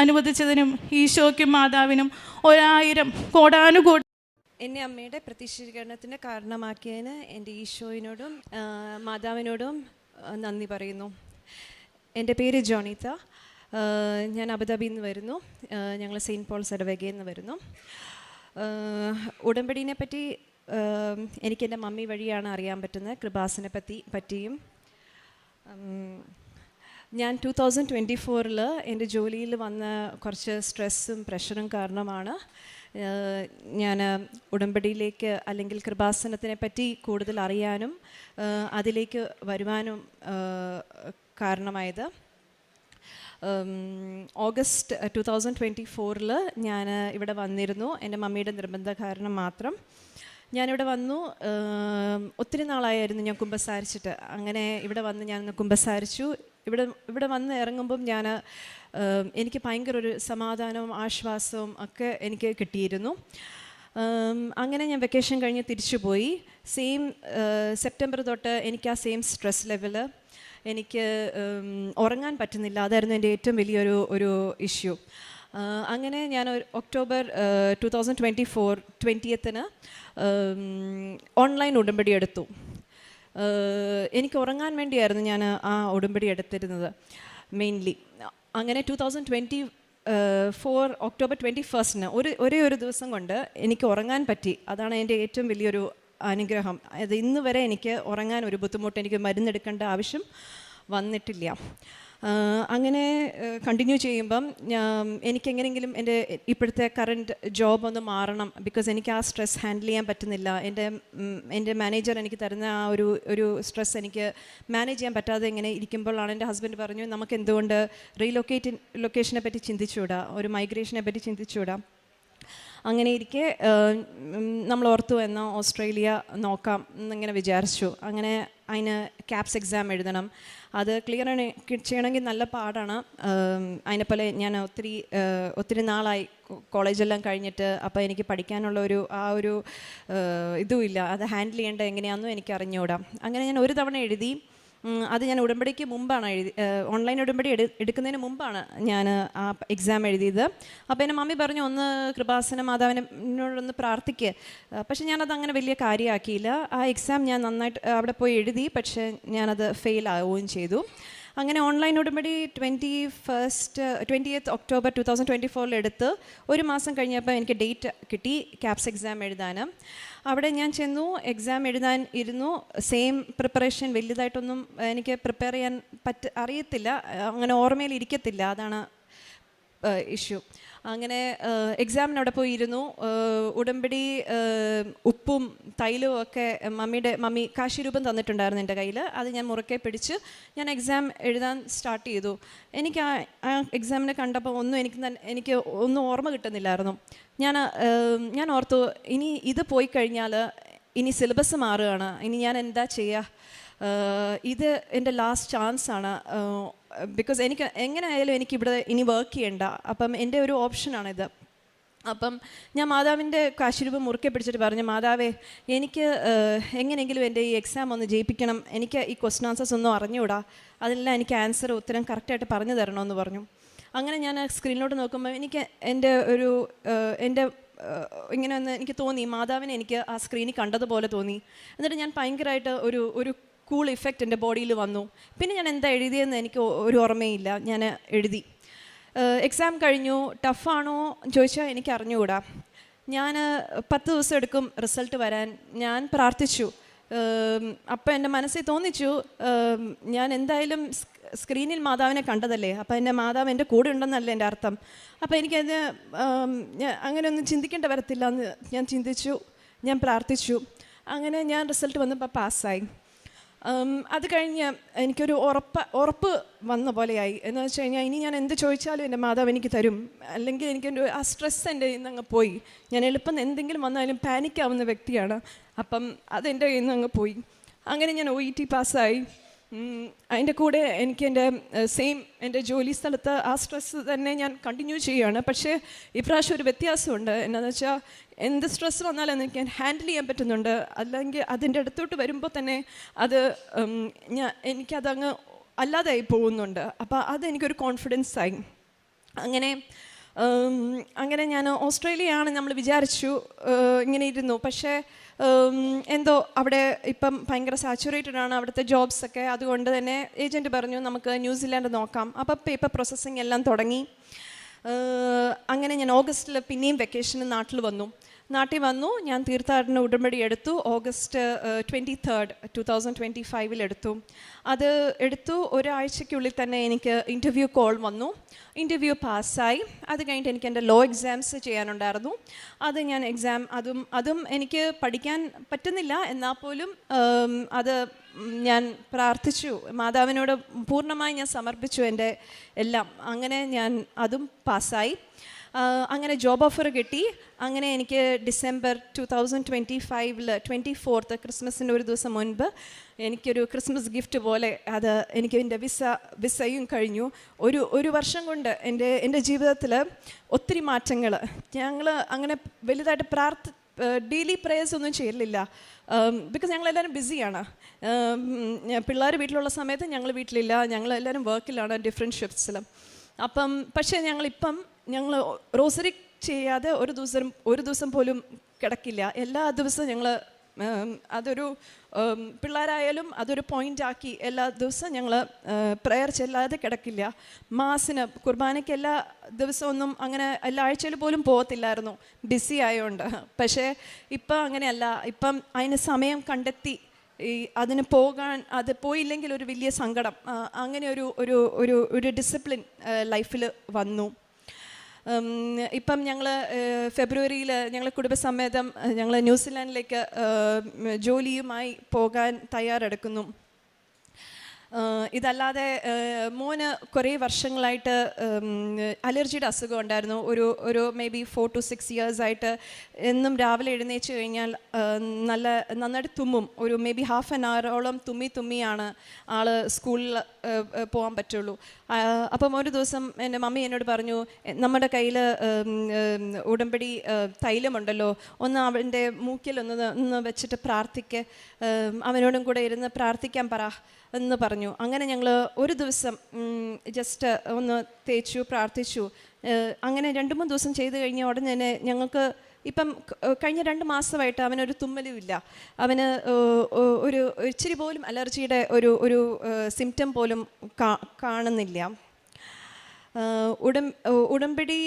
അനുവദിച്ചതിനും ഈശോയ്ക്കും മാതാവിനും 1000 കോടാനുകോടി. എന്നെ അമ്മയുടെ പ്രത്യക്ഷീകരണത്തിന് കാരണമാക്കിയതിന് എൻ്റെ ഈശോയിനോടും മാതാവിനോടും നന്ദി പറയുന്നു. എൻ്റെ പേര് ജോണിത്ത. ഞാൻ അബുദാബിയിൽ നിന്ന് വരുന്നു. ഞങ്ങൾ സെയിൻറ്റ് പോൾസ് ഇടവകയിൽ നിന്ന് വരുന്നു. ഉടമ്പടിനെ പറ്റി എനിക്കെൻ്റെ മമ്മി വഴിയാണ് അറിയാൻ പറ്റുന്നത്. കൃപാസനെ പറ്റിയും ഞാൻ 2024 എൻ്റെ ജോലിയിൽ വന്ന കുറച്ച് സ്ട്രെസ്സും പ്രഷറും കാരണമാണ് ഞാൻ ഉടമ്പടിയിലേക്ക് അല്ലെങ്കിൽ കൃപാസനത്തിനെ പറ്റി കൂടുതൽ അറിയാനും അതിലേക്ക് വരുവാനും കാരണമായത്. ഓഗസ്റ്റ് 2024 ഞാൻ ഇവിടെ വന്നിരുന്നു. എൻ്റെ മമ്മിയുടെ നിർബന്ധ കാരണം മാത്രം ഞാനിവിടെ വന്നു. ഒത്തിരി നാളായിരുന്നു ഞാൻ കുമ്പസാരിച്ചിട്ട്. അങ്ങനെ ഇവിടെ വന്ന് ഞാൻ കുമ്പസാരിച്ചു. ഇവിടെ വന്ന് ഇറങ്ങുമ്പം എനിക്ക് ഭയങ്കര ഒരു സമാധാനവും ആശ്വാസവും ഒക്കെ എനിക്ക് കിട്ടിയിരുന്നു. അങ്ങനെ ഞാൻ വെക്കേഷൻ കഴിഞ്ഞ് തിരിച്ചു പോയി. സെപ്റ്റംബർ തൊട്ട് എനിക്ക് ആ സെയിം സ്ട്രെസ് ലെവല്, എനിക്ക് ഉറങ്ങാൻ പറ്റുന്നില്ല. അതായിരുന്നു എൻ്റെ ഏറ്റവും വലിയൊരു ഇഷ്യൂ. അങ്ങനെ ഞാൻ ഒക്ടോബർ 2024 20th ഓൺലൈൻ ഉടമ്പടി എടുത്തു. എനിക്ക് ഉറങ്ങാൻ വേണ്ടിയായിരുന്നു ഞാൻ ആ ഉടമ്പടി എടുത്തിരുന്നത് മെയിൻലി. അങ്ങനെ 2024 ഒക്ടോബർ 21 ഒരേ ഒരു ദിവസം കൊണ്ട് എനിക്ക് ഉറങ്ങാൻ പറ്റി. അതാണ് എൻ്റെ ഏറ്റവും വലിയൊരു അനുഗ്രഹം. അത് ഇന്ന് വരെ എനിക്ക് ഉറങ്ങാൻ ഒരു ബുദ്ധിമുട്ട്, എനിക്ക് മരുന്നെടുക്കേണ്ട ആവശ്യം വന്നിട്ടില്ല. അങ്ങനെ കണ്ടിന്യൂ ചെയ്യുമ്പം എനിക്കെങ്ങനെയെങ്കിലും എൻ്റെ ഇപ്പോഴത്തെ കറൻറ്റ് ജോബ് ഒന്ന് മാറണം. ബിക്കോസ് എനിക്ക് ആ സ്ട്രെസ് ഹാൻഡിൽ ചെയ്യാൻ പറ്റുന്നില്ല. എൻ്റെ മാനേജർ എനിക്ക് തരുന്ന ആ ഒരു സ്ട്രെസ് എനിക്ക് മാനേജ് ചെയ്യാൻ പറ്റാതെ ഇങ്ങനെ ഇരിക്കുമ്പോഴാണ് എൻ്റെ ഹസ്ബൻഡ് പറഞ്ഞു, നമുക്ക് എന്തുകൊണ്ട് ലൊക്കേഷനെ പറ്റി ചിന്തിച്ചുകൂടാ, ഒരു മൈഗ്രേഷനെ പറ്റി ചിന്തിച്ചുകൂടാ. അങ്ങനെ ഇരിക്കെ നമ്മൾ ഓർത്തു എന്നാൽ ഓസ്ട്രേലിയ നോക്കാം എന്നിങ്ങനെ വിചാരിച്ചു. അങ്ങനെ അതിന് ക്യാപ്സ് എക്സാം എഴുതണം. അത് ക്ലിയർ ചെയ്യണമെങ്കിൽ നല്ല പാടാണ്. അതിനെപ്പോലെ ഞാൻ ഒത്തിരി നാളായി കോളേജെല്ലാം കഴിഞ്ഞിട്ട്. അപ്പോൾ എനിക്ക് പഠിക്കാനുള്ള ആ ഒരു ഇതുമില്ല. അത് ഹാൻഡിൽ ചെയ്യേണ്ട എങ്ങനെയാണെന്നും എനിക്ക് അറിഞ്ഞുകൂടാ. അങ്ങനെ ഞാൻ ഒരു തവണ എഴുതി. അത് ഞാൻ ഉടമ്പടിക്ക് മുമ്പാണ് ഓൺലൈൻ ഉടമ്പടി എടുക്കുന്നതിന് മുമ്പാണ് ഞാൻ ആ എക്സാം എഴുതിയത്. അപ്പോൾ എൻ്റെ മമ്മി പറഞ്ഞു, ഒന്ന് കൃപാസന മാതാവിനോടൊന്ന് പ്രാർത്ഥിക്കുക. പക്ഷെ ഞാനത് അങ്ങനെ വലിയ കാര്യമാക്കിയില്ല. ആ എക്സാം ഞാൻ നന്നായിട്ട് അവിടെ പോയി എഴുതി, പക്ഷേ ഞാനത് ഫെയിൽ ആവുകയും ചെയ്തു. അങ്ങനെ ഓൺലൈൻ ഉടമ്പടി 20th October 2024 എടുത്ത് ഒരു മാസം കഴിഞ്ഞപ്പോൾ എനിക്ക് ഡേറ്റ് കിട്ടി ക്യാപ്സ് എക്സാം എഴുതാൻ. അവിടെ ഞാൻ ചെന്നു, എക്സാം എഴുതാൻ ഇരുന്നു. സെയിം പ്രിപ്പറേഷൻ, വലിയതായിട്ടൊന്നും എനിക്ക് പ്രിപ്പയർ ചെയ്യാൻ അറിയത്തില്ല, അങ്ങനെ ഓർമ്മയിൽ ഇരിക്കത്തില്ല, അതാണ് ഇഷ്യൂ. അങ്ങനെ എക്സാമിനവിടെ പോയി ഇരുന്നു. ഉടമ്പടി ഉപ്പും തൈലവും ഒക്കെ മമ്മി കാശിരൂപം തന്നിട്ടുണ്ടായിരുന്നു എൻ്റെ കയ്യിൽ. അത് ഞാൻ മുറുക്കെ പിടിച്ച് ഞാൻ എക്സാം എഴുതാൻ സ്റ്റാർട്ട് ചെയ്തു. എനിക്ക് ആ എക്സാമിനെ കണ്ടപ്പോൾ എനിക്ക് ഒന്നും ഓർമ്മ കിട്ടുന്നില്ലായിരുന്നു. ഞാൻ ഓർത്തു, ഇനി ഇത് പോയി കഴിഞ്ഞാൽ ഇനി സിലബസ് മാറുകയാണ്, ഇനി ഞാൻ എന്താ ചെയ്യുക, ഇത് എൻ്റെ ലാസ്റ്റ് ചാൻസാണ്. ബിക്കോസ് എനിക്ക് എങ്ങനെയായാലും എനിക്കിവിടെ ഇനി വർക്ക് ചെയ്യണ്ട. അപ്പം എൻ്റെ ഒരു ഓപ്ഷനാണിത്. അപ്പം ഞാൻ മാതാവിൻ്റെ കാശിരൂപം മുറുക്കെ പിടിച്ചിട്ട് പറഞ്ഞു, മാതാവേ, എനിക്ക് എങ്ങനെയെങ്കിലും എൻ്റെ ഈ എക്സാം ഒന്ന് ജയിപ്പിക്കണം, എനിക്ക് ഈ ക്വസ്റ്റ്യൻ ആൻസേഴ്സ് ഒന്നും അറിഞ്ഞുകൂടാ, അതെല്ലാം എനിക്ക് ഉത്തരം കറക്റ്റായിട്ട് പറഞ്ഞു തരണമെന്ന് പറഞ്ഞു. അങ്ങനെ ഞാൻ സ്ക്രീനിലോട്ട് നോക്കുമ്പോൾ എനിക്ക് എൻ്റെ ഇങ്ങനെ ഒന്ന് എനിക്ക് തോന്നി, മാതാവിനെ എനിക്ക് ആ സ്ക്രീനിൽ കണ്ടതുപോലെ തോന്നി. എന്നിട്ട് ഞാൻ ഭയങ്കരമായിട്ട് ഒരു കൂൾ ഇഫക്റ്റ് എൻ്റെ ബോഡിയിൽ വന്നു. പിന്നെ ഞാൻ എന്താ എഴുതിയെന്ന് എനിക്ക് ഒരു ഓർമ്മയില്ല. ഞാൻ എഴുതി. എക്സാം കഴിഞ്ഞു. ടഫാണോ ചോദിച്ചാൽ എനിക്ക് അറിഞ്ഞുകൂടാ. ഞാൻ 10 ദിവസം എടുക്കും റിസൾട്ട് വരാൻ. ഞാൻ പ്രാർത്ഥിച്ചു. അപ്പം എൻ്റെ മനസ്സിൽ തോന്നിച്ചു, ഞാൻ എന്തായാലും സ്ക്രീനിൽ മാതാവിനെ കണ്ടതല്ലേ, അപ്പം എൻ്റെ മാതാവ് എൻ്റെ കൂടെ ഉണ്ടെന്നല്ലേ എൻ്റെ അർത്ഥം. അപ്പം എനിക്കത് അങ്ങനെയൊന്നും ചിന്തിക്കേണ്ട വരത്തില്ല എന്ന് ഞാൻ ചിന്തിച്ചു. ഞാൻ പ്രാർത്ഥിച്ചു. അങ്ങനെ ഞാൻ റിസൾട്ട് വന്നപ്പോൾ പാസ്സായി. അത് കഴിഞ്ഞ് എനിക്കൊരു ഉറപ്പ് വന്ന പോലെയായി. എന്ന് വെച്ച് കഴിഞ്ഞാൽ ഇനി ഞാൻ എന്ത് ചോദിച്ചാലും എൻ്റെ മാതാവ് എനിക്ക് തരും. അല്ലെങ്കിൽ എനിക്കെൻ്റെ ആ സ്ട്രെസ് എൻ്റെ കയ്യിൽ നിന്ന് അങ്ങ് പോയി. ഞാൻ എളുപ്പം എന്തെങ്കിലും വന്നാലും പാനിക്കാവുന്ന വ്യക്തിയാണ്. അപ്പം അതെൻ്റെ കയ്യിൽ നിന്ന് അങ്ങ് പോയി. അങ്ങനെ ഞാൻ OET പാസ്സായി. അതിൻ്റെ കൂടെ എനിക്ക് എൻ്റെ ജോലി സ്ഥലത്ത് ആ സ്ട്രെസ് തന്നെ ഞാൻ കണ്ടിന്യൂ ചെയ്യുകയാണ്. പക്ഷേ ഇപ്രാവശ്യം ഒരു വ്യത്യാസമുണ്ട്. എന്നാന്ന് വെച്ചാൽ എന്ത് സ്ട്രെസ് വന്നാലും എനിക്ക് ഹാൻഡിൽ ചെയ്യാൻ പറ്റുന്നുണ്ട്. അല്ലെങ്കിൽ അതിൻ്റെ അടുത്തോട്ട് വരുമ്പോൾ തന്നെ എനിക്കതങ്ങ് അല്ലാതായി പോകുന്നുണ്ട്. അപ്പോൾ അതെനിക്കൊരു കോൺഫിഡൻസ് ആയി. അങ്ങനെ ഞാൻ ഓസ്ട്രേലിയയാണ് നമ്മൾ വിചാരിച്ചു, ഇങ്ങനെ ഇരുന്നു. പക്ഷേ എന്തോ അവിടെ ഇപ്പം ഭയങ്കര സാച്ചുറേറ്റഡ് ആണ് അവിടുത്തെ ജോബ്സൊക്കെ. അതുകൊണ്ട് തന്നെ ഏജൻറ്റ് പറഞ്ഞു നമുക്ക് ന്യൂസിലാൻഡ് നോക്കാം. അപ്പം പേപ്പർ പ്രോസസ്സിങ് എല്ലാം തുടങ്ങി. അങ്ങനെ ഞാൻ ഓഗസ്റ്റിൽ പിന്നെയും വെക്കേഷന് നാട്ടിൽ വന്നു. ഞാൻ തീർത്ഥാടന ഉടമ്പടി എടുത്തു. ഓഗസ്റ്റ് 23rd 2025 എടുത്തു. അത് എടുത്തു ഒരാഴ്ചയ്ക്കുള്ളിൽ തന്നെ എനിക്ക് ഇൻ്റർവ്യൂ കോൾ വന്നു. ഇൻ്റർവ്യൂ പാസ്സായി. അത് കഴിഞ്ഞിട്ട് എനിക്ക് എൻ്റെ ലോ എക്സാംസ് ചെയ്യാനുണ്ടായിരുന്നു. അത് ഞാൻ അതും എനിക്ക് പഠിക്കാൻ പറ്റുന്നില്ല. എന്നാൽ പോലും അത് ഞാൻ പ്രാർത്ഥിച്ചു, മാതാവിനോട് പൂർണ്ണമായി ഞാൻ സമർപ്പിച്ചു എൻ്റെ എല്ലാം. അങ്ങനെ ഞാൻ അതും പാസ്സായി. അങ്ങനെ ജോബ് ഓഫർ കിട്ടി. അങ്ങനെ എനിക്ക് December 2025 24th ക്രിസ്മസിൻ്റെ ഒരു ദിവസം മുൻപ് എനിക്കൊരു ക്രിസ്മസ് ഗിഫ്റ്റ് പോലെ എനിക്ക് എൻ്റെ വിസയും കഴിഞ്ഞു. ഒരു വർഷം കൊണ്ട് എൻ്റെ ജീവിതത്തിൽ ഒത്തിരി മാറ്റങ്ങൾ. ഞങ്ങൾ അങ്ങനെ വലുതായിട്ട് ഡെയിലി പ്രേയേഴ്സ് ഒന്നും ചെയ്യലില്ല. ബിക്കോസ് ഞങ്ങളെല്ലാവരും ബിസിയാണ്. പിള്ളേർ വീട്ടിലുള്ള സമയത്ത് ഞങ്ങൾ വീട്ടിലില്ല. ഞങ്ങളെല്ലാവരും വർക്കിലാണ്, ഡിഫറെൻറ്റ് ഷിഫ്റ്റ്സിൽ. പക്ഷേ ഞങ്ങൾ റോസറി ചെയ്യാതെ ഒരു ദിവസം പോലും കിടക്കില്ല. എല്ലാ ദിവസവും ഞങ്ങൾ അതൊരു പിള്ളേരായാലും അതൊരു പോയിൻ്റ് ആക്കി എല്ലാ ദിവസവും ഞങ്ങൾ പ്രെയർ ചെല്ലാതെ കിടക്കില്ല. മാസിന് കുർബാനയ്ക്ക് എല്ലാ ദിവസമൊന്നും അങ്ങനെ എല്ലാ ആഴ്ചയിൽ പോലും പോകത്തില്ലായിരുന്നു, ബിസി ആയതുകൊണ്ട്. പക്ഷേ ഇപ്പം അങ്ങനെയല്ല. ഇപ്പം അതിന് സമയം കണ്ടെത്തി അതിന് പോകാൻ, അത് പോയില്ലെങ്കിൽ ഒരു വലിയ സങ്കടം, അങ്ങനെ ഒരു ഒരു ഒരു ഒരു ഡിസിപ്ലിൻ ലൈഫിൽ വന്നു. ഇപ്പം ഞങ്ങൾ ഫെബ്രുവരിയിൽ ഞങ്ങൾ കുടുംബസമേതം ഞങ്ങൾ ന്യൂസിലാൻഡിലേക്ക് ജോലിയുമായി പോകാൻ തയ്യാറെടുക്കുന്നു. ഇതല്ലാതെ മോന് കുറേ വർഷങ്ങളായിട്ട് അലർജിയുടെ അസുഖം ഉണ്ടായിരുന്നു. ഒരു മേ ബി 4 to 6 years ആയിട്ട് എന്നും രാവിലെ എഴുന്നേച്ച് കഴിഞ്ഞാൽ നന്നായിട്ട് തുമ്മും. ഒരു മേ ബി ഹാഫ് ആൻ അവറോളം തുമ്മിയാണ് ആൾ സ്കൂളിൽ പോകാൻ പറ്റുള്ളൂ. അപ്പം ഒരു ദിവസം എൻ്റെ മമ്മി എന്നോട് പറഞ്ഞു, നമ്മുടെ കയ്യിൽ ഉടമ്പടി തൈലമുണ്ടല്ലോ, ഒന്ന് അവൻ്റെ മൂക്കിലൊന്ന് വെച്ചിട്ട് അവനോടും കൂടെ ഇരുന്ന് പ്രാർത്ഥിക്കാൻ പറ എന്ന് പറഞ്ഞു. അങ്ങനെ ഞങ്ങൾ ഒരു ദിവസം ജസ്റ്റ് ഒന്ന് തേച്ചു, പ്രാർത്ഥിച്ചു. അങ്ങനെ 2-3 ദിവസം ചെയ്ത് കഴിഞ്ഞ ഉടനെ തന്നെ ഞങ്ങൾക്ക് ഇപ്പം കഴിഞ്ഞ 2 മാസമായിട്ട് അവനൊരു തുമ്മലും ഇല്ല. അവന് ഒരു ഇച്ചിരി പോലും അലർജിയുടെ ഒരു സിംറ്റം പോലും കാണുന്നില്ല. ഉടമ്പടി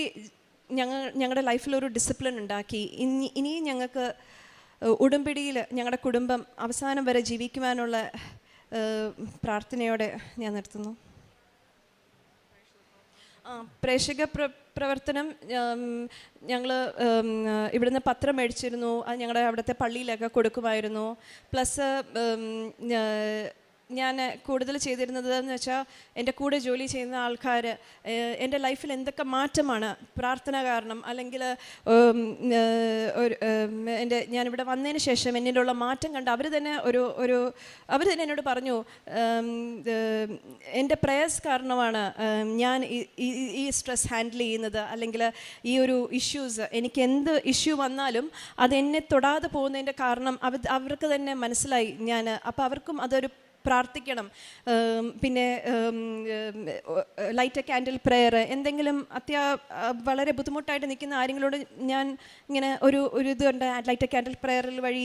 ഞങ്ങളുടെ ലൈഫിലൊരു ഡിസിപ്ലിൻ ഉണ്ടാക്കി. ഇനിയും ഞങ്ങൾക്ക് ഉടമ്പടിയിൽ ഞങ്ങളുടെ കുടുംബം അവസാനം വരെ ജീവിക്കുവാനുള്ള പ്രാർത്ഥനയോടെ ഞാൻ നിർത്തുന്നു. പ്രേക്ഷക പ്രവർത്തനം ഞങ്ങൾ ഇവിടുന്ന് പത്രം മേടിച്ചിരുന്നു. അത് ഞങ്ങളുടെ അവിടുത്തെ പള്ളിയിലൊക്കെ കൊടുക്കുമായിരുന്നു. പ്ലസ് ഞാൻ കൂടുതൽ ചെയ്തിരുന്നത് എന്ന് വെച്ചാൽ എൻ്റെ കൂടെ ജോലി ചെയ്യുന്ന ആൾക്കാർ എൻ്റെ ലൈഫിൽ എന്തൊക്കെ മാറ്റമാണ് പ്രാർത്ഥന കാരണം, അല്ലെങ്കിൽ ഞാനിവിടെ വന്നതിന് ശേഷം എന്നിലുള്ള മാറ്റം കണ്ട് അവർ തന്നെ എന്നോട് പറഞ്ഞു, എൻ്റെ പ്രേയേഴ്സ് കാരണമാണ് ഞാൻ ഈ സ്ട്രെസ് ഹാൻഡിൽ ചെയ്യുന്നത്, അല്ലെങ്കിൽ ഈ ഒരു ഇഷ്യൂസ്, എനിക്ക് എന്ത് ഇഷ്യൂ വന്നാലും അതെന്നെ തൊടാതെ പോകുന്നതിൻ്റെ കാരണം അവർക്ക് തന്നെ മനസ്സിലായി. അപ്പോൾ അവർക്കും അതൊരു പ്രാർത്ഥിക്കണം. പിന്നെ ലൈറ്റ് എ ക്യാൻഡിൽ പ്രെയർ, എന്തെങ്കിലും വളരെ ബുദ്ധിമുട്ടായിട്ട് നിൽക്കുന്ന ആരെങ്കിലോട് ഞാൻ ഇങ്ങനെ ഒരു ഇതുണ്ട്, ലൈറ്റ് എ ക്യാൻഡിൽ പ്രെയറിൽ വഴി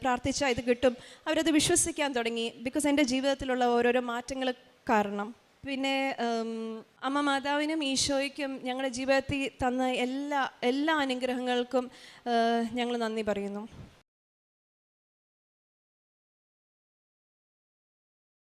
പ്രാർത്ഥിച്ചാൽ ഇത് കിട്ടും. അവരത് വിശ്വസിക്കാൻ തുടങ്ങി. ബിക്കോസ് എൻ്റെ ജീവിതത്തിലുള്ള ഓരോരോ മാറ്റങ്ങൾ കാരണം. പിന്നെ അമ്മ മാതാവിനും ഈശോയ്ക്കും ഞങ്ങളുടെ ജീവിതത്തിൽ തന്ന എല്ലാ അനുഗ്രഹങ്ങൾക്കും ഞങ്ങൾ നന്ദി പറയുന്നു.